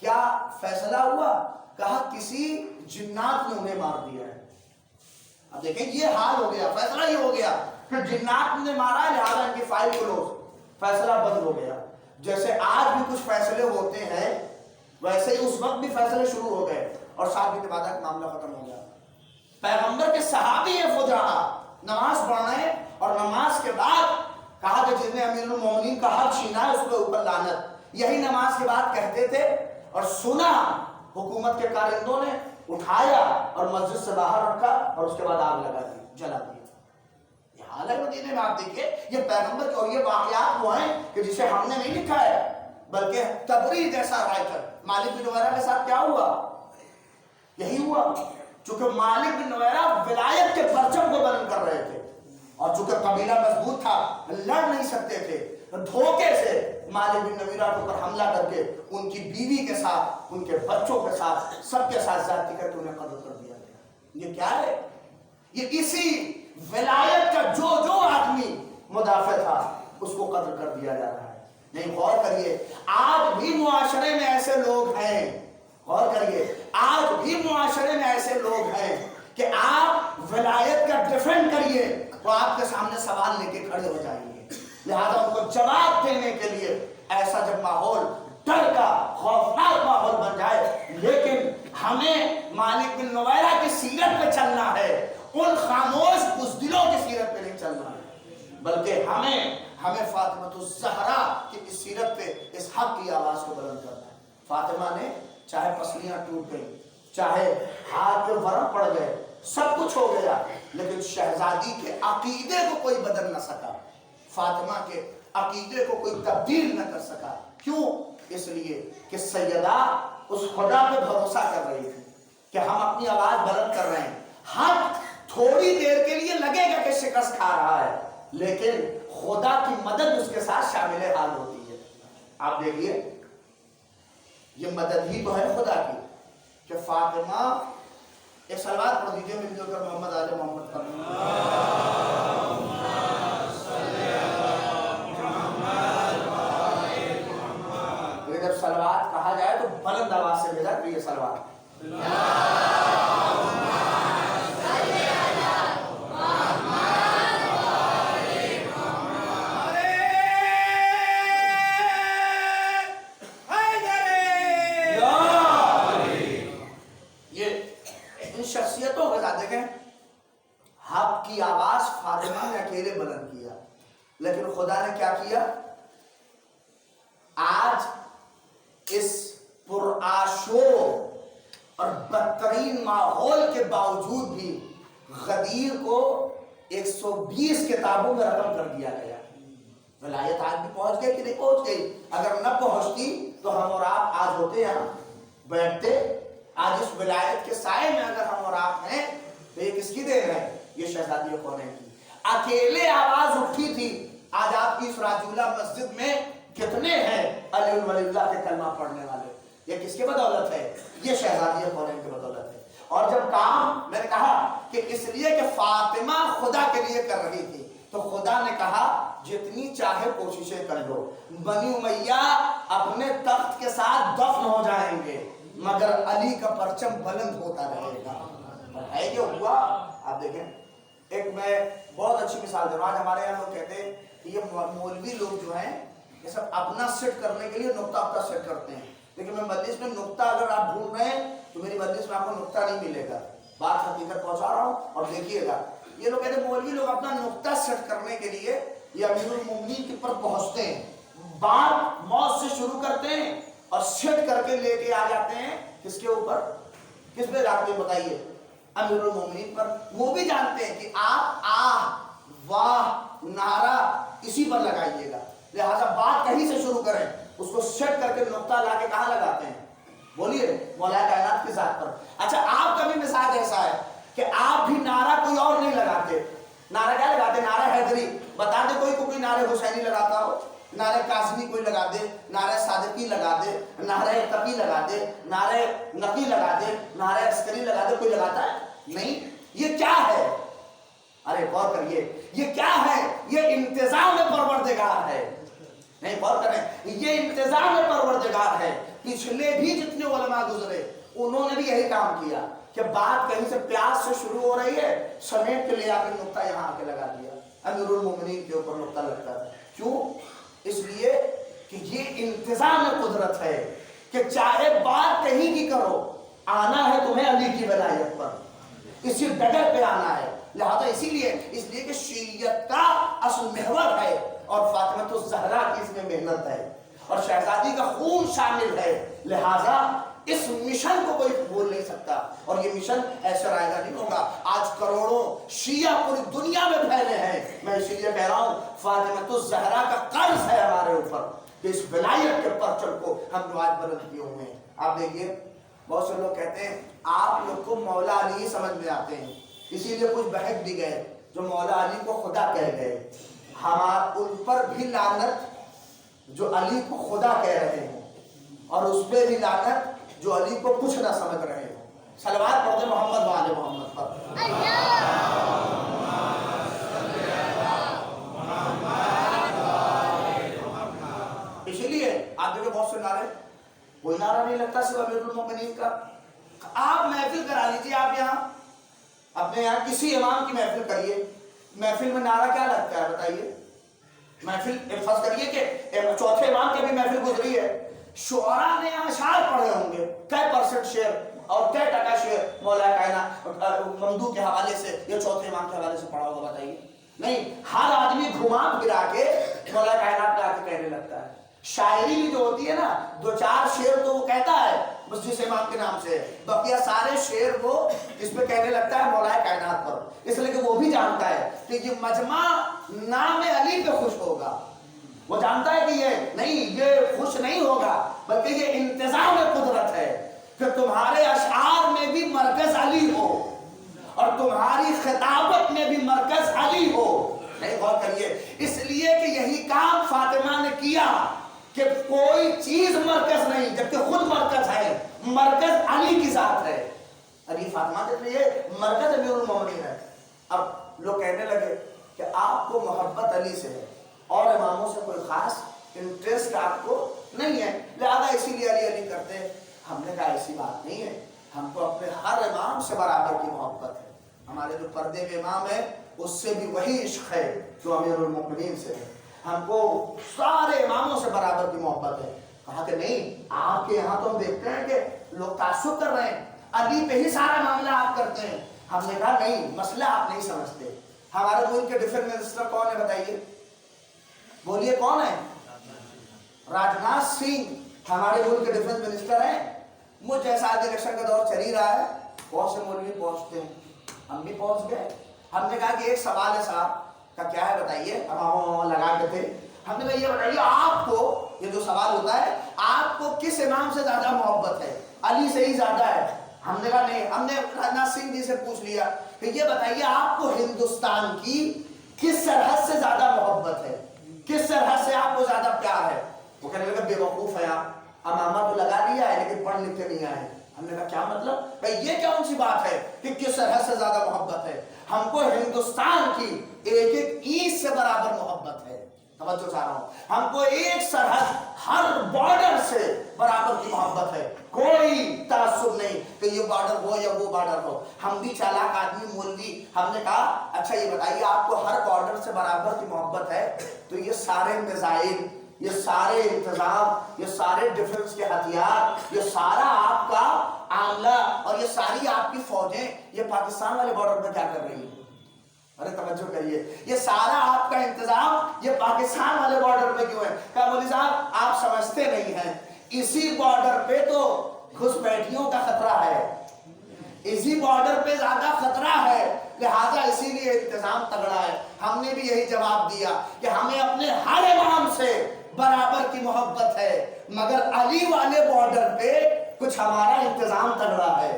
کیا فیصلہ ہوا؟ کہا کسی جنات نے انہیں مار دیا ہے. اب دیکھیں یہ حال ہو گیا، فیصلہ یہ ہو گیا کہ جنات نے مارا ہے لہٰذا ان کی فائل کلوز، فیصلہ بند ہو گیا. جیسے آج بھی کچھ فیصلے ہوتے ہیں ویسے ہی اس وقت بھی فیصلے شروع ہو گئے اور سعد بن عبادہ کا معاملہ ختم ہو گیا. پیغمبر کے صحابی ہیں فجاء، نماز پڑھ رہے ہیں اور نماز کے بعد کہا کہ جس نے امیر المومنین کا حق چھینا ہے اس کے اوپر لعنت. یہی نماز کے بعد کہتے تھے اور سنا حکومت کے کارندوں نے اٹھایا اور مسجد سے باہر رکھا اور اس کے بعد آگ لگا دی، جلا دیا. یہ حال ہے مدینے میں. آپ دیکھیے یہ پیغمبر کے اور یہ واقعات وہ ہیں کہ جسے ہم نے نہیں لکھا ہے بلکہ تبری جیسا رائٹر مالک بن نویرہ کے ساتھ کیا ہوا؟ یہی ہوا. چونکہ مالک بن نویرہ ولایت کے پرچم کو بلند کر رہے تھے اور چونکہ قبیلہ مضبوط تھا لڑ نہیں سکتے تھے، دھوکے سے مالک بن نویرہ کے اوپر حملہ کر کے ان کی بیوی کے ساتھ، ان کے بچوں کے ساتھ، سب کے ساتھ زیادتی کر کے انہیں قتل کر دیا گیا. یہ کیا ہے؟ یہ اسی ولایت کا جو آدمی مدافع تھا اس کو قتل کر دیا جا رہا ہے. نہیں غور کریے، آج بھی معاشرے میں ایسے لوگ ہیں، غور کریے آج بھی معاشرے میں ایسے لوگ ہیں کہ آپ ولایت کا ڈیفینڈ کریے تو آپ کے سامنے سوال لے کے کھڑے ہو جائیں گے. لہذا ان کو جواب دینے کے لیے ایسا جب ماحول ڈر کا خوفناک ماحول بن جائے، لیکن ہمیں مالک بن نویرہ کی سیرت پہ چلنا ہے، ان خاموش بزدلوں کی سیرت پہ نہیں چلنا ہے، بلکہ ہمیں فاطمہ الزہرا کی اس سیرت پہ اس حق کی آواز کو بلند کرنا ہے. فاطمہ نے چاہے پسلیاں ٹوٹ گئی، چاہے ہاتھ کے ورم پڑ گئے، سب کچھ ہو گیا، لیکن شہزادی کے عقیدے کو کوئی بدل نہ سکا، فاطمہ کے عقیدے کو کوئی تبدیل نہ کر سکا. کیوں؟ اس لیے کہ سیدہ اس خدا پہ بھروسہ کر رہی تھی کہ ہم اپنی آواز بلند کر رہے ہیں. حق تھوڑی دیر کے لیے لگے گا کہ شکست کھا رہا ہے، لیکن خدا کی مدد اس کے ساتھ شامل حال ہوتی ہے. آپ دیکھیے یہ مدد ہی تو ہے خدا کی کہ فاطمہ. ایک صلوات پڑھ دیجیے مل جل کر محمد آل محمد پر. جب صلوات کہا جائے تو بلند آواز سے بھیجا کہ یہ صلوات. شخصیتوں کے ساتھ دیکھیں حق کی آواز فاطمہ نے اکیلے بلند کیا، لیکن خدا نے کیا کیا؟ آج اس پرآشوب اور بدترین ماحول کے باوجود بھی غدیر کو 120 کتابوں میں رقم کر دیا گیا. ولایت آج بھی پہنچ گئی کہ نہیں پہنچ گئی؟ اگر نہ پہنچتی تو ہم اور آپ آج ہوتے یہاں بیٹھتے. آج اس ولایت کے سائے میں اگر ہم اور آپ ہیں تو یہ کس کی دین ہے؟ یہ شہزادی کونین کی. اکیلے آواز اٹھی تھی. آج آپ کی اس راجولہ مسجد میں کتنے ہیں علی ولی اللہ کے کلمہ پڑھنے والے؟ یہ کس کے بدولت ہے؟ یہ شہزادی کونین کے بدولت ہے۔ اور جب کام میں نے کہا کہ اس لیے کہ فاطمہ خدا کے لیے کر رہی تھی، تو خدا نے کہا جتنی چاہے کوششیں کر لو، بنی امیہ اپنے تخت کے ساتھ دفن ہو جائیں گے مگر علی کا پرچم بلند ہوتا رہے گا۔ ہے جو ہوا آپ دیکھیں، ایک میں بہت اچھی مثال دے رہا ہوں۔ آج ہمارے یہاں لوگ کہتے ہیں کہ یہ مولوی لوگ جو ہیں یہ سب اپنا سیٹ کرنے کے لیے نقطہ اپنا سیٹ کرتے ہیں، لیکن میں مجلس میں نقطہ اگر آپ ڈھونڈ رہے ہیں تو میری مجلس میں آپ کو نقطہ نہیں ملے گا، بات حقیقت پہنچا رہا ہوں اور دیکھیے گا۔ یہ لوگ کہتے ہیں مولوی لوگ اپنا نقطہ سیٹ کرنے کے لیے یہ امیر المومنین کے پر پہنچتے ہیں، بات موت سے شروع کرتے ہیں اور سیٹ کر کے لے کے آ جاتے ہیں کس کے اوپر؟ کس پہ جاتے ہیں بتائیے؟ امیر المومنین پر۔ وہ بھی جانتے ہیں کہ آپ آہ واہ نعرہ اسی پر لگائیے گا، لہٰذا بات کہیں سے شروع کریں، اس کو سیٹ کر کے نقطہ لا کے کہاں لگاتے ہیں؟ بولیے مولا کائنات کی ذات پر۔ اچھا آپ کا بھی مزاج ایسا ہے کہ آپ بھی نعرہ کوئی اور نہیں لگاتے، نعرہ کیا لگاتے؟ نعرہ حیدری۔ بتا دے کوئی کو کوئی نعرہ حسینی لگاتا ہو، نعرہ قاسمی کوئی لگا دے، نعرہ صادقی لگا دے، نعرہ تقی لگا دے، نعرہ نقی لگا دے، نعرہ عسکری لگا دے، کوئی لگاتا ہے؟ نہیں۔ یہ کیا ہے؟ ارے غور کریے، یہ کیا ہے؟ یہ انتظام پروردگار ہے۔ نہیں غور کریں، یہ انتظام پروردگار ہے۔ پچھلے بھی جتنے علماء گزرے انہوں نے بھی یہی کام کیا کہ بات کہیں سے پیاس سے شروع ہو رہی ہے، سمیٹ کے لے آ کے نقطہ یہاں آ کے لگا دیا۔ امیر المومنین کے اوپر نقطہ لگتا تھا، کیوں؟ اس لیے کہ یہ انتظام قدرت ہے کہ چاہے بات کہیں کی کرو، آنا ہے تمہیں علی کی ولایت پر، اسی ڈگر پہ آنا ہے۔ لہذا اس لیے کہ شیعیت کا اصل محور ہے اور فاطمہ الزہرا کی اس میں محنت ہے اور شہزادی کا خون شامل ہے، لہذا اس مشن کو کوئی بول نہیں سکتا اور یہ مشن ایسے رائے گا نہیں ہوگا۔ آج کروڑوں شیعہ پوری دنیا میں پھیلے ہیں، میں اسی لیے کہہ رہا ہوں فاطمہ الزہرا کا قرض ہے ہمارے اوپر کہ اس ولایت کے پرچم کو ہم جو آج بلند کیے ہوئے ہیں۔ آپ دیکھیے بہت سے لوگ کہتے ہیں آپ لوگ کو مولا علی سمجھ میں آتے ہیں، اسی لیے کچھ بہک بھی گئے جو مولا علی کو خدا کہہ گئے، ہمارے ان پر بھی لعنت جو علی کو خدا کہہ رہے ہیں اور اس پہ بھی لعنت جو علی کو کچھ نہ سمجھ رہے ہیں۔ صلوات پڑھتے محمد وآل محمد پر۔ اسی لیے آپ دیکھیں بہت سے نعرے، کوئی نعرہ نہیں لگتا صرف امیر المومنین کا۔ آپ محفل کرا لیجیے، آپ یہاں اپنے یہاں کسی امام کی محفل کریے، محفل میں نعرہ کیا لگتا ہے بتائیے؟ محفل فرض کریے کہ چوتھے امام کی بھی محفل گزری ہے، شعراء نے اشعار پڑھے ہوں گے، کئی پرسنٹ شعر اور کئی ٹکا شعر مولا کائنات ممدوح کے حوالے سے یا چوتھے امام کے حوالے سے پڑھا ہوگا بتائیے؟ نہیں، ہر آدمی گھما پھرا کے مولا کائنات کا کے کہنے لگتا ہے۔ شاعری بھی جو ہوتی ہے نا، دو چار شعر تو وہ کہتا ہے بس جس امام کے نام سے، بقیہ سارے شعر وہ اس پہ کہنے لگتا ہے مولا کائنات پر، اس لیے کہ وہ بھی جانتا ہے کہ یہ مجمع نام علی پہ خوش ہوگا۔ وہ جانتا ہے کہ یہ نہیں، یہ خوش نہیں ہوگا بلکہ یہ انتظام قدرت ہے کہ تمہارے اشعار میں بھی مرکز علی ہو اور تمہاری خطابت میں بھی مرکز علی ہو۔ نہیں غور کریے، اس لیے کہ یہی کام فاطمہ نے کیا کہ کوئی چیز مرکز نہیں جبکہ خود مرکز ہے، مرکز علی کی ذات ہے۔ علی فاطمہ کے لیے مرکز امیر المومنین ہے۔ اب لوگ کہنے لگے کہ آپ کو محبت علی سے ہے اور اماموں سے کوئی خاص انٹرسٹ آپ کو نہیں ہے، لہذا اسی لیے علی علی کرتے ہیں۔ ہم نے کہا ایسی بات نہیں ہے، ہم کو اپنے ہر امام سے برابر کی محبت ہے۔ ہمارے جو پردے میں امام ہے اس سے بھی وہی عشق ہے جو امیر المومنین سے ہے، ہم کو سارے اماموں سے برابر کی محبت ہے۔ کہا کہ نہیں، آپ کے یہاں تو ہم دیکھتے ہیں کہ لوگ تعصب کر رہے ہیں، علی پہ ہی سارا معاملہ آپ کرتے ہیں۔ ہم نے کہا نہیں، مسئلہ آپ نہیں سمجھتے۔ ہمارے ملک کے ڈیفنس منسٹر کون ہے بتائیے؟ بولیے کون ہے؟ راجناتھ سنگھ ہمارے ملک کے ڈیفنس منسٹر ہیں۔ مجھ جیسا آج الیکشن کا دور چل ہی رہا ہے، بہت سے مولوی پہنچتے ہیں، ہم بھی پہنچ گئے۔ ہم نے کہا کہ ایک سوال ہے صاحب کا، کیا ہے بتائیے؟ ہم لگا کے تھے، ہم نے کہا یہ بتائیے آپ کو، یہ جو سوال ہوتا ہے، آپ کو کس امام سے زیادہ محبت ہے؟ علی سے ہی زیادہ ہے؟ ہم نے کہا نہیں۔ ہم نے راجناتھ سنگھ جی سے پوچھ لیا کہ یہ بتائیے آپ کو ہندوستان کی کس سرحد سے زیادہ محبت ہے، کس سرحد سے آپ کو زیادہ پیار ہے؟ کہنے لگا بے وقوف ہے آپ، امامہ تو لگا دیا ہے لیکن پڑھ لکھ کے نہیں آئے۔ ہم نے کہا کیا مطلب؟ بھئی یہ کون سی بات ہے کہ کس سرحد سے زیادہ محبت ہے؟ ہم کو ہندوستان کی ایک ایک اینٹ سے برابر محبت ہے۔ توجہ چاہ رہا ہوں، ہم کو ایک سرحد ہر بارڈر سے برابر کی محبت ہے، کوئی تعصب نہیں کہ یہ بارڈر ہو یا وہ بارڈر ہو۔ ہم بھی چالاک آدمی مولوی، ہم نے کہا اچھا یہ بتائیے آپ کو ہر بارڈر سے برابر کی محبت ہے تو یہ سارے میزائل، یہ سارے انتظام، یہ سارے ڈیفنس کے ہتھیار، یہ سارا آپ کا عاملہ اور یہ ساری آپ کی فوجیں یہ پاکستان والے بارڈر پہ کیا کر رہی ہیں؟ ارے توجہ کریے، یہ سارا آپ کا انتظام یہ پاکستان والے بارڈر پہ کیوں ہے؟ کہا مولوی صاحب آپ سمجھتے نہیں ہیں، اسی بارڈر پہ تو گھس بیٹھیوں کا خطرہ ہے، اسی بارڈر پہ زیادہ خطرہ ہے، لہذا اسی لیے انتظام تگڑا ہے۔ ہم نے بھی یہی جواب دیا کہ ہمیں اپنے ہر امام سے برابر کی محبت ہے، مگر علی والے بارڈر پہ کچھ ہمارا انتظام تگڑا ہے۔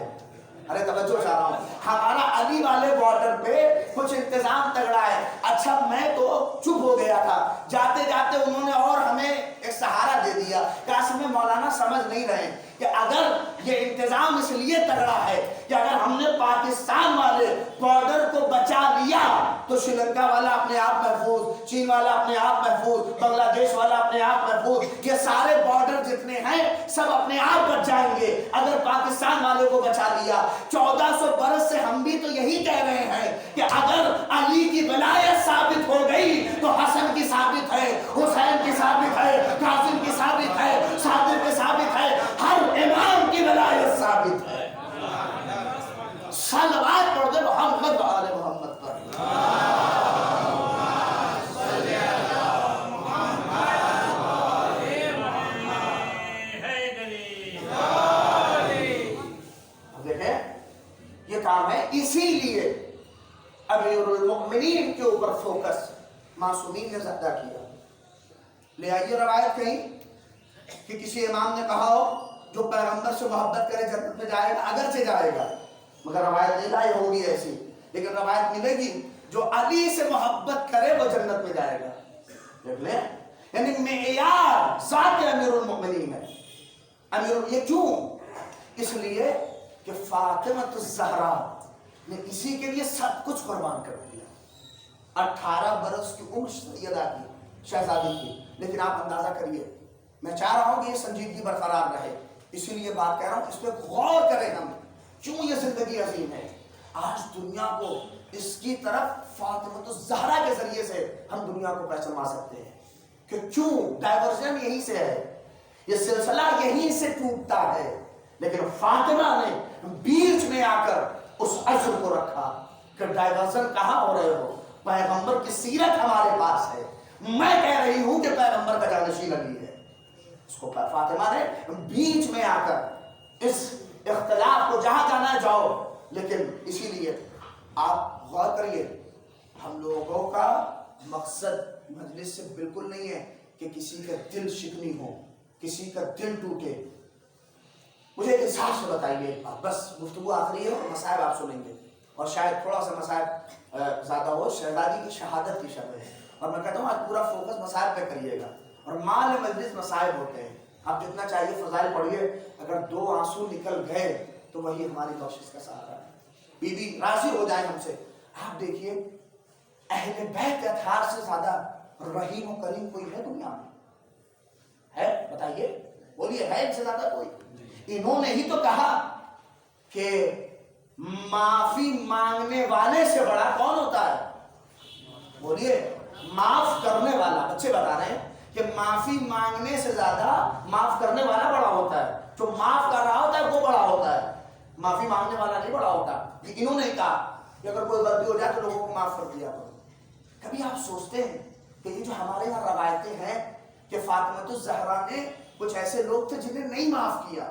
ارے توجہ چاہ رہا ہوں، ہمارا علی والے بارڈر پہ کچھ انتظام تگڑا ہے۔ اچھا میں تو چپ ہو گیا تھا، جاتے جاتے انہوں نے اور ہمیں ایک سہارا دے دیا کہ اصل میں مولانا سمجھ نہیں رہے کہ اگر یہ انتظام اس لیے تگڑا ہے کہ اگر ہم نے پاکستان والے بارڈر کو بچا لیا تو شری لنکا والا اپنے آپ محفوظ، چین والا اپنے آپ محفوظ، بنگلہ دیش والا اپنے آپ محفوظ، یہ سارے بارڈر جتنے ہیں سب اپنے آپ بچ جائیں گے اگر پاکستان والے کو بچا لیا۔ 1400 برس سے ہم بھی تو یہی کہہ رہے ہیں کہ اگر علی کی ولایت ثابت ہو گئی تو حسن کی ثابت ہے، حسین کی ثابت ہے، قاسم کی ثابت ہے، صادق کی ثابت ہے، ہر امام کی ولایت ثابت ہے۔ صلوات پڑھ دے محمد و آل محمد پر۔ یہ کام ہے، اسی لیے امیر المؤمنین کے اوپر فوکس معصومین نے زیادہ کیا۔ لے آئیے روایت کہیں کہ کسی امام نے کہا ہو جو پیغمبر سے محبت کرے جنت میں جائے گا، اگرچہ جائے گا، مگر روایت نہیں لائی ہوگی ایسی، لیکن روایت ملے گی جو علی سے محبت کرے وہ جنت میں جائے گا۔ دیکھ لیں، یعنی معیار ذات امیر المؤمنین ہے۔ یہ کیوں؟ اس لیے کہ فاطمہ الزہرا نے اسی کے لیے سب کچھ قربان کر دیا۔ 18 برس کی عمر سیدہ کی، شہزادی کی، لیکن آپ اندازہ کریے، میں چاہ رہا ہوں کہ یہ سنجیدگی برقرار رہے، اسی لیے بات کہہ رہا ہوں، اس پہ غور کریں ہم، کیوں یہ زندگی عظیم ہے۔ آج دنیا کو اس کی طرف فاطمہ الزہرا کے ذریعے سے ہم دنیا کو پہچانا سکتے ہیں کہ کیوں ڈائیورژن یہیں سے ہے، یہ سلسلہ یہیں سے ٹوٹتا ہے، لیکن فاطمہ نے بیچ میں آ کر اس عزم کو رکھا کہ ڈائیورژن کہاں ہو رہے ہو، پیغمبر کی سیرت ہمارے پاس ہے، میں کہہ رہی ہوں کہ پیغمبر کا جانشین علی ہے۔ اس کو فاطمہ نے بیچ میں آ کر اس اختلاف کو جہاں جانا ہے جاؤ، لیکن اسی لیے آپ غور کریے، ہم لوگوں کا مقصد مجلس سے بالکل نہیں ہے کہ کسی کا دل شکنی ہو، کسی کا دل ٹوٹے۔ مجھے انصاف سے بتائیے ایک بات، بس گفتگو آخری ہے اور مسائب آپ سنیں گے، اور شاید تھوڑا سا مسائب زیادہ ہو، شہزادی کی شہادت کی شب ہے، اور میں کہتا ہوں آج پورا فوکس مسائب پہ کریے گا، اور مال مجلس مسائب ہوتے ہیں، آپ جتنا چاہیے فضائل پڑھیے، اگر 2 آنسو نکل گئے تو وہی ہماری بخشش کا سہارا ہے۔ بی بی راضی ہو جائیں ہم سے۔ آپ دیکھیے اہل بیت اطہار سے زیادہ رحیم و کریم کوئی ہے دنیا میں؟ ہے؟ بتائیے، بولیے، ہے ان سے زیادہ کوئی؟ انہوں نے ہی تو کہا کہ معافی مانگنے والے سے بڑا کون ہوتا ہے؟ بولیے، معاف کرنے والا۔ بچے بتا رہے ہیں کہ معافی مانگنے سے زیادہ معاف کرنے والا بڑا ہوتا ہے، جو معاف کر رہا ہوتا ہے وہ بڑا ہوتا ہے، معافی مانگنے والا نہیں بڑا ہوتا۔ انہوں نے کہا کہ اگر کوئی غلطی ہو جائے تو لوگوں کو معاف کر دیا کرو۔ کبھی آپ سوچتے ہیں کہ یہ جو ہمارے یہاں روایتیں ہیں کہ فاطمہ الزہرا نے کچھ ایسے لوگ تھے جنہیں نہیں معاف کیا،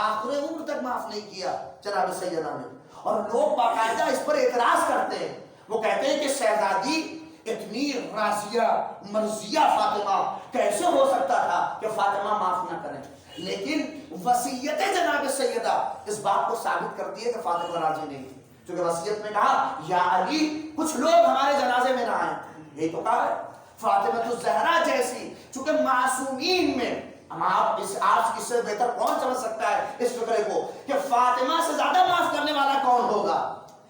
آخر عمر تک معاف نہیں کیا جناب سیدہ نے، اور لوگ باقاعدہ اس پر اعتراض کرتے ہیں، وہ کہتے ہیں کہ شہزادی اتنی راضیہ مرضیہ فاطمہ کیسے ہو سکتا تھا کہ فاطمہ معاف نہ کریں؟ لیکن وصیت جناب سیدہ اس بات کو ثابت کرتی ہے کہ فاطمہ راضی نہیں تھی، کیونکہ وصیت میں کہا یا علی کچھ لوگ ہمارے جنازے میں نہ آئیں، یہی تو کہا ہے۔ فاطمہ الزہرا جیسی چونکہ معصومین میں آپ اس سے بہتر کون سمجھ سکتا ہے اس فکرے کو کہ فاطمہ سے زیادہ معاف کرنے والا کون ہوگا؟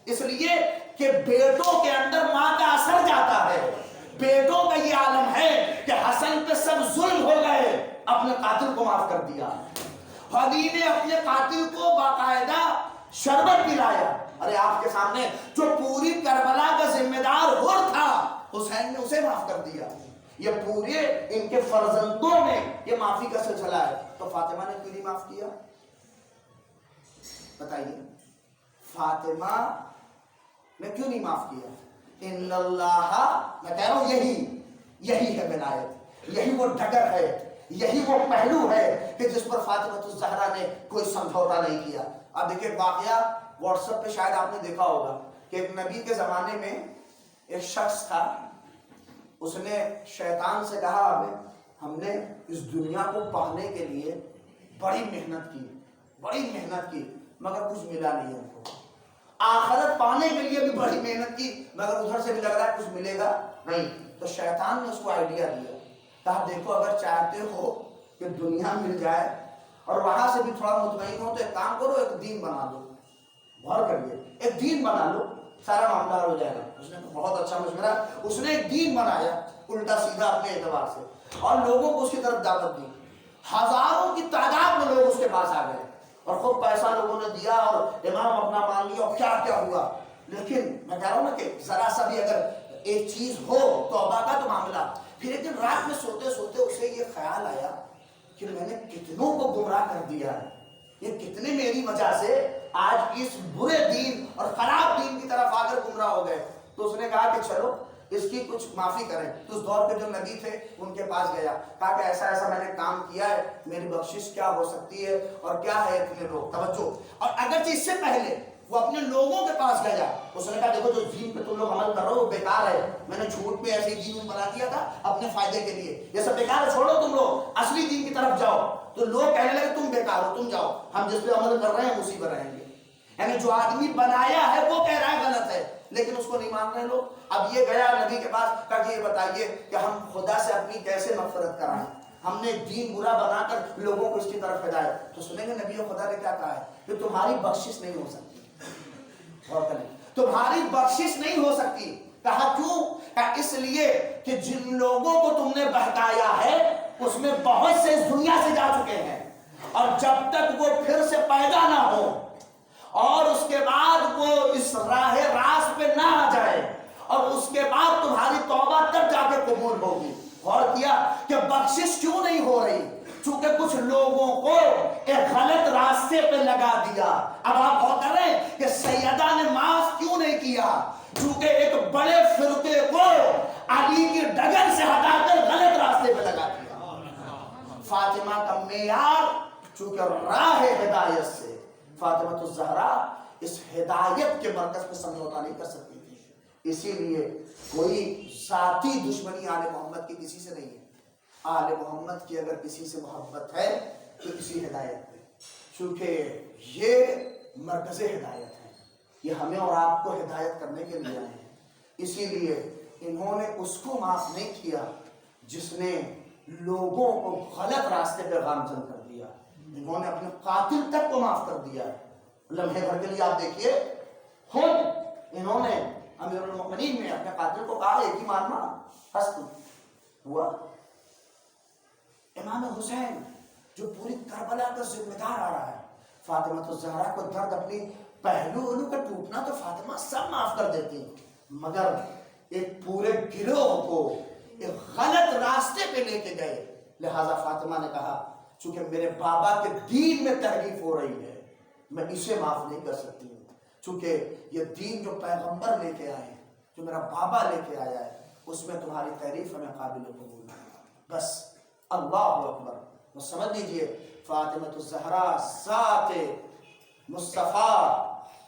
اس لیے کہ بیٹوں کے اندر ماں کا اثر جاتا ہے. بیٹوں کا یہ عالم ہے کہ حسن پہ سب ظلم ہو گئے، اپنے قاتل کو معاف کر دیا. علی نے اپنے قاتل کو باقاعدہ شربت پلایا. ارے آپ کے سامنے جو پوری کربلا کا ذمہ دار ہو تھا، حسین نے اسے معاف کر دیا. یہ پورے ان کے فرزندوں میں یہ معافی کا سلسلہ ہے، تو فاطمہ نے کیوں نہیں معاف کیا؟ بتائیے، فاطمہ نے کیوں نہیں معاف کیا؟ ان اللہ، میں کہہ رہا ہوں یہی ہے ولایت، یہی وہ ڈگر ہے، یہی وہ پہلو ہے کہ جس پر فاطمہ الزہرا نے کوئی سمجھوتا نہیں کیا. اب دیکھیں واقعہ واٹس ایپ پہ شاید آپ نے دیکھا ہوگا کہ ایک نبی کے زمانے میں ایک شخص تھا، اس نے شیطان سے کہا ہم نے اس دنیا کو پانے کے لیے بڑی محنت کی مگر کچھ ملا نہیں ہم کو. آخرت پانے کے لیے بھی بڑی محنت کی مگر ادھر سے بھی لگ رہا ہے کچھ ملے گا نہیں. تو شیطان نے اس کو آئیڈیا دیا، کہا دیکھو اگر چاہتے ہو کہ دنیا مل جائے اور وہاں سے بھی تھوڑا مطمئن ہو تو ایک کام کرو، ایک دین بنا دو. غور کریے، ایک دین بنا لو، سارا معاملہ ہو جائے گا. اس نے بہت اچھا مشورہ، اس نے ایک دین بنایا الٹا سیدھا اپنے اعتبار سے، اور لوگوں کو اس کی طرف دعوت دی. ہزاروں کی تعداد میں لوگ اس کے پاس آ گئے اور خوب پیسہ لوگوں نے دیا اور امام اپنا مان لیا اور کیا ہوا. لیکن میں کہہ رہا ہوں نا کہ ذرا سا بھی اگر ایک چیز ہو توبہ کا تو معاملہ. پھر ایک دن رات میں سوتے سوتے اسے یہ خیال آیا کہ میں نے کتنوں کو گمراہ کر دیا ہے، یہ کتنے میری وجہ سے آج اس برے دین اور خراب دین کی طرف آ کر گمراہ ہو گئے. تو اس نے کہا کہ چلو اس کی کچھ معافی کریں. تو اس دور پہ جو نبی تھے ان کے پاس گیا، کہا کہ ایسا میں نے کام کیا ہے، میری بخشش کیا ہو سکتی ہے اور کیا ہے اتنے لوگ. توجہ، اور اگرچہ اس سے پہلے وہ اپنے لوگوں کے پاس گیا، اس نے کہا دیکھو جو دین پہ تم لوگ عمل کر رہے ہو وہ بیکار ہے، میں نے جھوٹ پہ ایسے ہی دین بنا دیا تھا اپنے فائدے کے لیے، یہ سب بیکار ہے، چھوڑو تم لوگ اصلی دین کی طرف جاؤ. تو لوگ کہنے لگے تم بیکار ہو، تم جاؤ، ہم جس پہ عمل کر رہے ہیں اسی پر رہیں گے. یعنی جو آدمی بنایا ہے وہ کہہ رہا ہے غلط ہے لیکن اس کو نہیں مان رہے لوگ. اب یہ گیا نبی کے پاس، کہا کہ یہ بتائیے کہ ہم خدا سے اپنی کیسے مغفرت کرائیں، ہم نے دین برا بنا کر لوگوں کو اس کی طرف ہدایت. تو سنیں گے نبی خدا نے کیا کہا ہے کہ تمہاری بخشش نہیں ہو سکتی. غور کریں، تمہاری بخشش نہیں ہو سکتی. کہا کیوں؟ کہا اس لیے کہ جن لوگوں کو تم نے بہکایا ہے اس میں بہت سے اس دنیا سے جا چکے ہیں، اور جب تک وہ پھر سے پیدا نہ ہو اور اس کے بعد وہ اس راہ راست پہ نہ آ جائے اور اس کے بعد تمہاری توبہ تب جا کے قبول ہوگی. غور کیا کہ بخشش کیوں نہیں ہو رہی؟ چونکہ کچھ لوگوں کو ایک غلط راستے پہ لگا دیا. اب آپ غور کر رہے ہیں کہ سیدہ نے معاف کیوں نہیں کیا؟ چونکہ ایک بڑے فرقے کو علی کی ڈگر سے ہٹا کر غلط راستے پہ لگا دیا. فاطمہ کا معیار چونکہ راہ ہدایت سے، فاطمہ الزہرا اس ہدایت کے مرکز پہ سمجھوتا نہیں کر سکتی تھی. اسی لیے کوئی ذاتی دشمنی آل محمد کی کسی سے نہیں ہے. آل محمد کی اگر کسی سے محبت ہے تو کسی ہدایت پہ، چونکہ یہ مرکز ہدایت ہے، یہ ہمیں اور آپ کو ہدایت کرنے کے لیے آئے ہیں. اسی لیے انہوں نے اس کو معاف نہیں کیا جس نے لوگوں کو غلط راستے پہ گامزن کر دیا. انہوں نے اپنے قاتل تک کو معاف کر دیا. لمحے بھر کے لیے آپ دیکھیے، خود انہوں نے امیر المؤمنین میں اپنے قاتل کو کہا ایک ہی مارنا حسن ہوا. امام حسین جو پوری کربلا کا ذمہ دار آ رہا ہے، فاطمہ الزہرا کو درد اپنی پہلو کا ٹوٹنا تو فاطمہ سب معاف کر دیتی، مگر ایک پورے گروہ کو ایک غلط راستے پہ لے کے گئے. لہذا فاطمہ نے کہا چونکہ میرے بابا کے دین میں تحریف ہو رہی ہے میں اسے معاف نہیں کر سکتی ہوں، چونکہ یہ دین جو پیغمبر لے کے آئے، جو میرا بابا لے کے آیا ہے، اس میں تمہاری تحریف ہمیں قابل قبول ہے. بس اللہ اکبر. وہ سمجھ لیجئے فاطمہ الزہرا ذات مصطفیٰ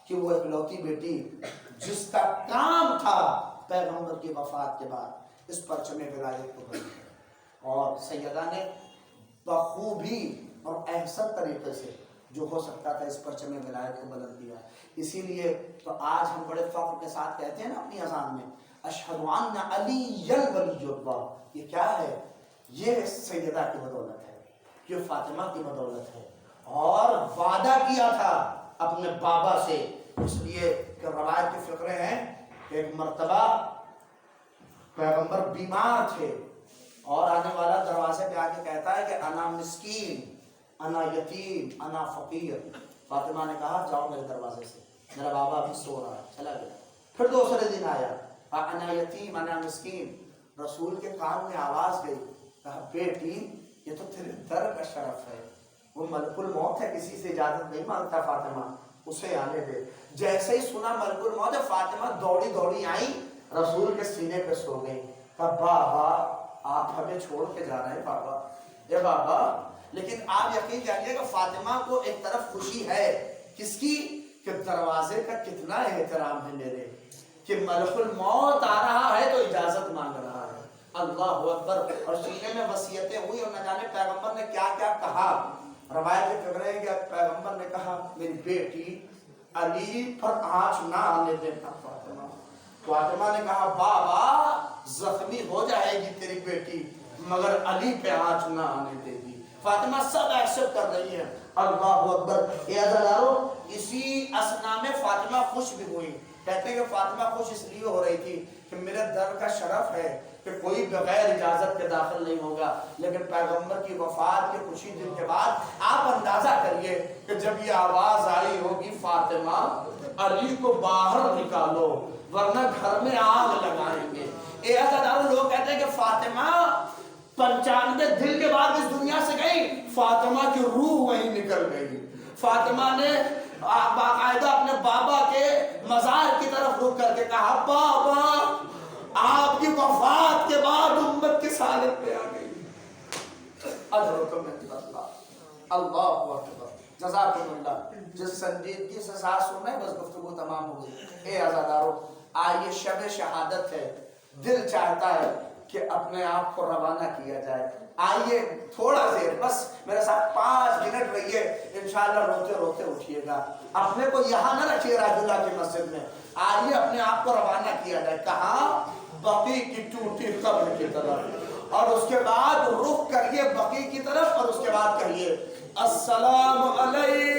کہ وہ اکلوتی بیٹی جس کا کام تھا پیغمبر کی وفات کے بعد اس پرچم ولایت کو بلند کیا، اور سیدہ نے بخوبی اور احسن طریقے سے جو ہو سکتا تھا اس پرچم ولایت کو بلند کیا. اسی لیے تو آج ہم بڑے فخر کے ساتھ کہتے ہیں نا اپنی اذان میں اشہد ان علی ولی اللہ. یہ کیا ہے؟ یہ سیدہ کی بدولت ہے یہ فاطمہ کی بدولت ہے، اور وعدہ کیا تھا اپنے بابا سے، اس لیے کہ روایت کے فقرے ہیں، ایک مرتبہ پیغمبر بیمار تھے اور آنے والا دروازے پہ آ کے کہتا ہے کہ انا مسکین، انا یتیم، انا فقیر۔ فاطمہ نے کہا جاؤ میرے دروازے سے، میرا بابا ابھی سو رہا ہے، چلا گیا۔ پھر دوسرے دن آیا، انا یتیم انا مسکین، رسول کے کان میں آواز گئی، کہا بیٹی یہ تو تیرے در کا شرف ہے، وہ ملک الموت ہے، کسی سے اجازت نہیں مانگتا فاطمہ، اسے آنے دے۔ جیسے ہی سنا ملک الموت ہے، فاطمہ دوڑی دوڑی آئی، رسول کے سینے پہ سو گئی۔ کہا بابا آپ ہمیں چھوڑ کے جا رہے ہیں بابا، اے بابا۔ لیکن آپ یقین جانیے کہ فاطمہ کو ایک طرف خوشی ہے، کس کی؟ کہ دروازے کا کتنا احترام ہے میرے، کہ ملک الموت آ رہا ہے تو اجازت مانگ رہا ہے، اللہ اکبر۔ اور سینے میں وصیتیں ہوئی اور نہ جانے پیغمبر نے کیا کیا کہا۔ روایت میں فکر ہے کہ پیغمبر نے کہا میری بیٹی علی پر آنچ نہ آنے دینا فاطمہ۔ فاطمہ نے کہا بابا زخمی ہو جائے گی تیری بیٹی مگر علی پہ آنچ نہ آنے دے گی۔ فاطمہ سب ایکسپٹ کر رہی ہے، اللہ اکبر۔ اے عزیزارو، اسی اثنا میں فاطمہ خوش بھی ہوئی۔ کہتے ہیں کہ فاطمہ خوش اس لیے ہو رہی تھی کہ میرے در کا شرف ہے کہ کوئی بغیر اجازت کے داخل نہیں ہوگا۔ لیکن پیغمبر کی وفات کے کچھ ہی دن کے بعد آپ اندازہ کریے کہ جب یہ آواز آئی ہوگی فاطمہ علی کو باہر نکالو ورنہ گھر میں آگ لگائیں گے۔ اے عزیزارو، لوگ کہتے ہیں کہ فاطمہ 95 دن کے بعد اس دنیا سے گئی، فاطمہ کی روح وہیں نکل گئی۔ فاطمہ نے باقاعدہ اپنے بابا کے مزار کی طرف رک کر کے کہا بابا آپ کی وفات کے بعد امت کی سالت پہ آ گئی۔ اللہ اکبر، جزاکم اللہ۔ جس سنجیدگی سے ساتھ سنیں بس گفتگو تمام ہو گئی۔ اے عزادارو، آئیے شب شہادت ہے، دل چاہتا ہے کہ اپنے آپ کو روانہ کیا جائے۔ آئیے تھوڑا دیر بس میرے ساتھ 5 منٹ رہیے، انشاءاللہ روتے روتے اٹھیے گا۔ اپنے کو یہاں نہ رکھیے راج اللہ کی مسجد میں، آئیے اپنے آپ کو روانہ کیا جائے۔ کہاں؟ بقیع کی ٹوٹی قبر کی طرف، اور اس کے بعد رخ کریے بقیع کی طرف، اور اس کے بعد کہیے السلام علیک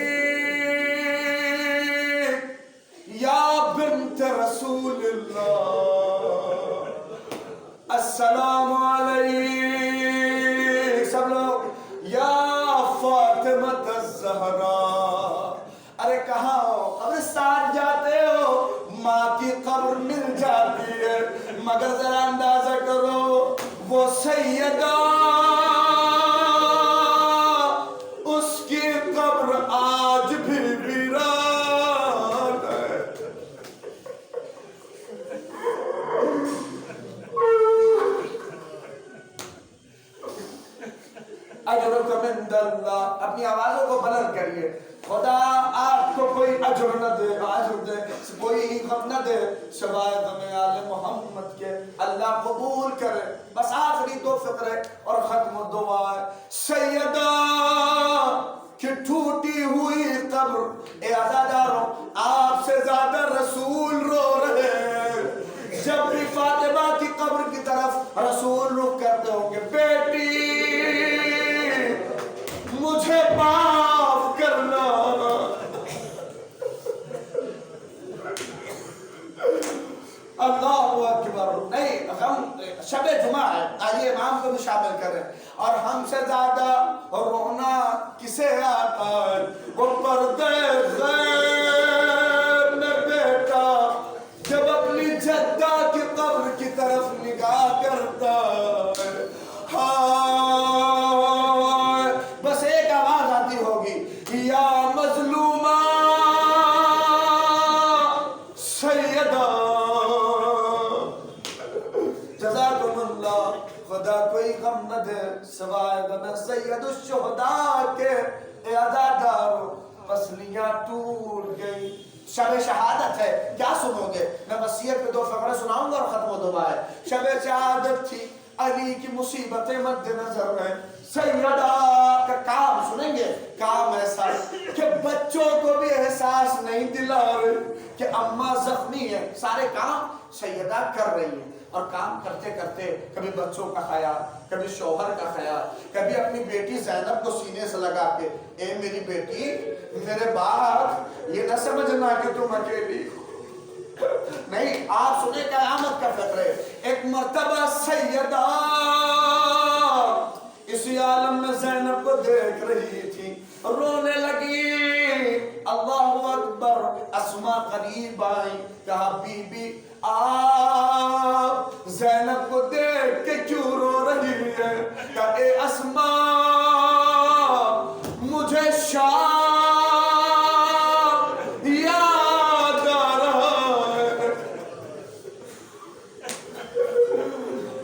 یا بنت رسول اللہ، السلام علیک سب لوگ، یا فاطمہ الزہرا۔ ارے کہاں ہو؟ قبرستان جاتے ہو، ماں کی قبر مل جاتی ہے، مگر ذرا اندازہ کرو وہ سیدہ اس کی قبر آج بھی ویران ہے۔ اجرکم عند اللہ، اپنی آوازوں کو بلند کریے۔ خدا آپ کو کوئی اجر نہ دے، اجر دے، کوئی غم نہ دے سوائے غم آل محمد کے، اللہ قبول کرے۔ بس آخری 2 فقرے اور ختم دعا ہے۔ سیدہ کی ٹوٹی ہوئی قبر، اے عزاداروں آپ سے زیادہ رسول رو رہے ہیں۔ جب بھی فاطمہ کی قبر کی طرف رسول رخ کرتے ہوں گے، بیٹی مجھے معاف کرنا۔ اللہ اکبر۔ نہیں، ہم شب جمعہ ہے، آئیے امام کو بھی شامل کریں۔ اور ہم سے زیادہ رونا کسے آتا ہے؟ وہ پردے غیب میں بیٹا جب اپنی جدہ کی قبر کی طرف نگاہ کرتا ہے۔ ہائے، بس ایک آواز آتی ہوگی، یا مظلومہ سیدہ۔ جزاکم اللہ، خدا کوئی غم نہ دے سوائے غم سید الشہداء کے۔ اے عزادارو پسلیاں ٹوٹ گئی، شب شہادت ہے، کیا سنو گے؟ میں وصیت پہ 2 فقرے سناؤں گا اور ختم دعا ہے۔ شب شہادت تھی، علی کی مصیبتیں مد نظر ہیں، سیدہ کا کام سنیں گے، کام ایسا کہ بچوں کو بھی احساس نہیں دلا رہے کہ اماں زخمی ہے، سارے کام سیدہ کر رہی ہیں۔ اور کام کرتے کرتے کبھی بچوں کا خیال، کبھی شوہر کا خیال، کبھی اپنی بیٹی زینب کو سینے سے لگا کے اے میری بیٹی میرے بعد یہ نہ سمجھنا کہ تم اکیلی ہو، نہیں آپ سنیں قیامت کا فکر ہے۔ ایک مرتبہ سیدہ اسی عالم میں زینب کو دیکھ رہی تھی، رونے لگی، اللہ اکبر۔ اسما قریب آئی، کہا بی بی آپ زینب کو دیکھ کے کیوں رو رہی ہے؟ کہا اے اسما مجھے شام یاد آ رہا ہے۔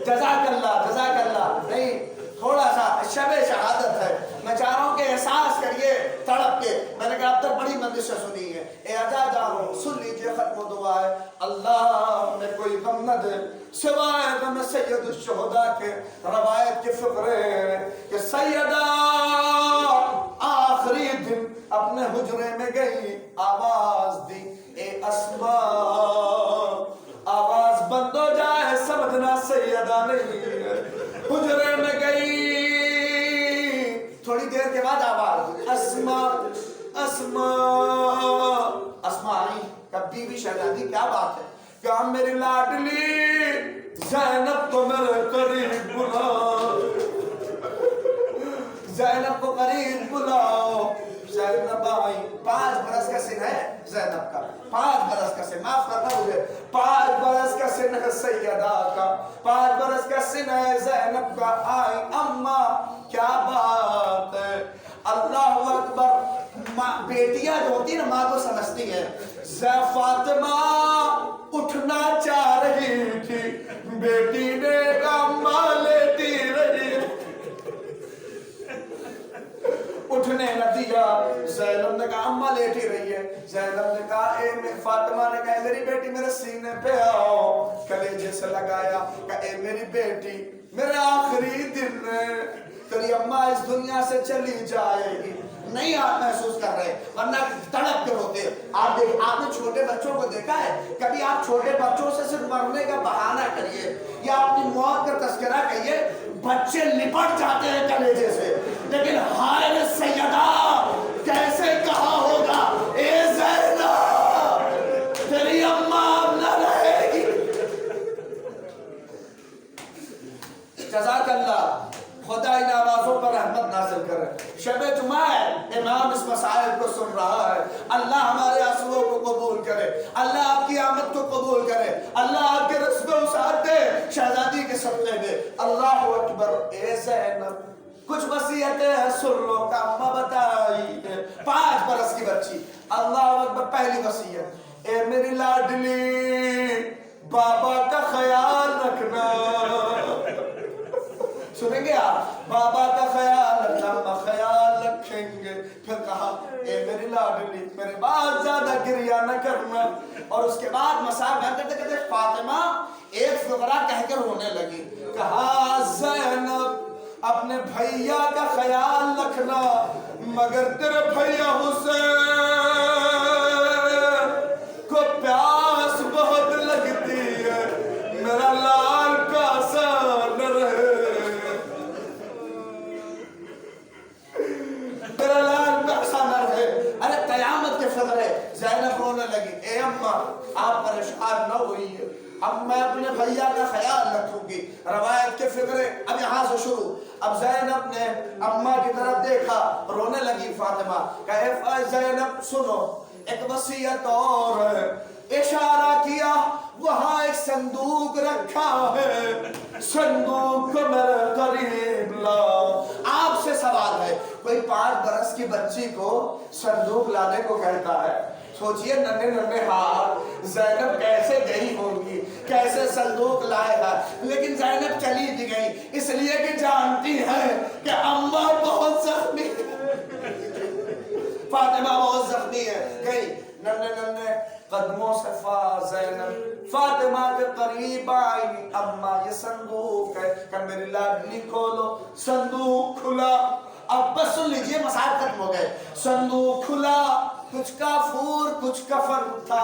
جزاک اللہ، نہیں تھوڑا سا شب شہادت ہے، میں چاہ رہا ہوں کہ احساس کریے تڑپ کے۔ میں نے کہا اب تک بڑی مندش سے سنی ہے، اے اجا جانو سن لیجئے ختم دعا ہے۔ اللہ میں کوئی غم نہ دے سوائے غم سید الشہداء کے۔ روایت کے فقرے ہیں کہ سیدہ آخری دن اپنے حجرے میں گئی، آواز دی اے اسما، آواز بند ہو جائے سمجھنا سیدہ نہیں ہے۔ حجرے میں گئی، تھوڑی دیر کے بعد آواز اسما اسما، اسما آئی، کبھی بھی شہزادی کیا بات ہے؟ کہا میری لاڈلی زینب کو میرے قریب بلاؤ، زینب کو قریب بلاؤ۔ زینب آئی، 5 برس کا سن ہے زینب کا، 5 برس کا سن، معاف کرنا مجھے، 5 برس کا سن ہے سیدہ کا، 5 برس کا سن ہے زینب کا۔ آئی اماں کیا بات ہے؟ اللہ اکبر۔ بیٹیاں جو ہوتی ہیں نا ماں کو سمجھتی ہیں۔ فاطمہ اٹھنا چاہ رہی تھی، بیٹی نے اماں لیٹی رہی، اٹھنے نہ دیا۔ زینب نے کہا اماں لیٹی رہی ہے۔ زینب نے کہا فاطمہ نے کہا میری بیٹی میرے سینے پہ آؤ، کلیجے سے لگایا، کہا اے میری بیٹی میرے آخری دن ہے، تیری اماں اس دنیا سے چلی جائے گی، نہیں آپ محسوس کر رہے ورنہ تڑپ کے روتے۔ آپ نے چھوٹے بچوں کو دیکھا ہے؟ کبھی آپ چھوٹے بچوں سے صرف مرنے کا بہانہ کریے یا اپنی موت کا تذکرہ کہیے، بچے لپٹ جاتے ہیں کلیجے سے، لیکن ہائے رے سیدہ کیسے کہا ہوگا اے زینب تیری اماں اب نہ رہے گی۔ جزاک اللہ، خدا ان آوازوں پر رحمت نازل کرے۔ شب جمعہ ہے، امام اس مسائل کو سن رہا ہے۔ اللہ ہمارے آنسوؤں کو قبول کرے، اللہ آپ کی آمد کو قبول کرے، اللہ آپ کے رزق و وسعت دے شہزادی کے صدقے میں۔ اللہ اکبر۔ اے زینب کچھ وصیتیں ہیں سن لو، کا اماں بتائی ہے، 5 برس کی بچی۔ اللہ اکبر۔ پہلی وصیت، اے میری لاڈلی بابا کا خیال رکھنا، سنیں گے آپ؟ بابا کا خیال رکھنا، ہم خیال رکھیں گے۔ پھر کہا اے میری لاڈلی میرے بعد زیادہ گریہ نہ کرنا، اور اس کے بعد مسائل بیان کرتے کہتے فاطمہ ایک فقرہ کہہ کر رونے لگی، کہا زینب اپنے بھیا کا خیال رکھنا، مگر تیرے بھیا حسین کو پیاس بہت لگتی ہے، میرا لال پیاسا نہ رہے، میرا لال پیاسا نہ رہے۔ ارے قیامت کے فقرے۔ زینب رونے لگی، اے اماں آپ پریشان نہ ہوئیے، اب میں اپنے بھیا کا خیال رکھوں گی۔ روایت کے فقرے اب یہاں سے شروع۔ اب زینب نے اماں کی طرف دیکھا، رونے لگی فاطمہ، کہے زینب سنو ایک وصیت اور ہے۔ اشارہ کیا، وہاں ایک صندوق رکھا ہے، صندوق کو میرے قریب لاؤ۔ آپ سے سوال ہے، کوئی 5 برس کی بچی کو صندوق لانے کو کہتا ہے؟ سوچئے ننھے ننھے ہاتھ، زینب کیسے گئی ہوگی، کیسے صندوق لائے گا، لیکن زینب چلی بھی گئی اس لیے کہ جانتی ہے کہ اماں بہت زخمی ہے، فاطمہ بہت زخمی ہے۔ گئی ننھے ننھے قدموں سے زینب فاطمہ کے قریب آئی، اماں یہ صندوق ہے، کہ میری لاڈلی کھولو۔ صندوق کھلا، اب بس سن لیجئے مسائل ختم ہو گئے۔ صندوق کھلا، کچھ کافور کچھ کفن تھا۔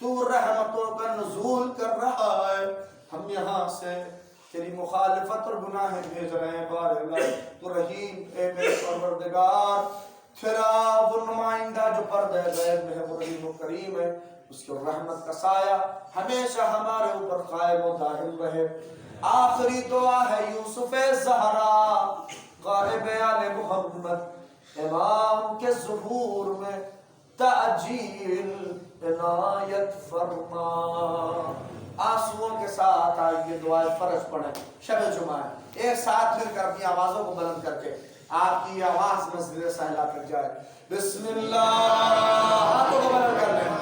تو رحمتوں کا نزول کر رہا ہے، ہم یہاں سے تیری مخالفت اور گناہیں بھیج رہے ہیں بار اللہ۔ تو رحیم اے میرے پروردگار، تیرا وہ نمائندہ جو پردہ غیب میں ہے وہ رحیم و کریم ہے، اس کی رحمت کا سایہ ہمیشہ ہمارے اوپر قائم و دائم رہے۔ آخری دعا ہے یوسف زہرا غائب آل محمد امام کے ظہور میں تعجیل عنایت فرما۔ آنسوؤں کے ساتھ آئیے دعائے فرض پڑھیں، شب جمعہ ہے، ایک ساتھ مل کر اپنی آوازوں کو بلند کر کے آپ کی آواز مسجد سہلا تک جائے۔ بسم اللہ، ہاتھوں کو بلند کر لیں۔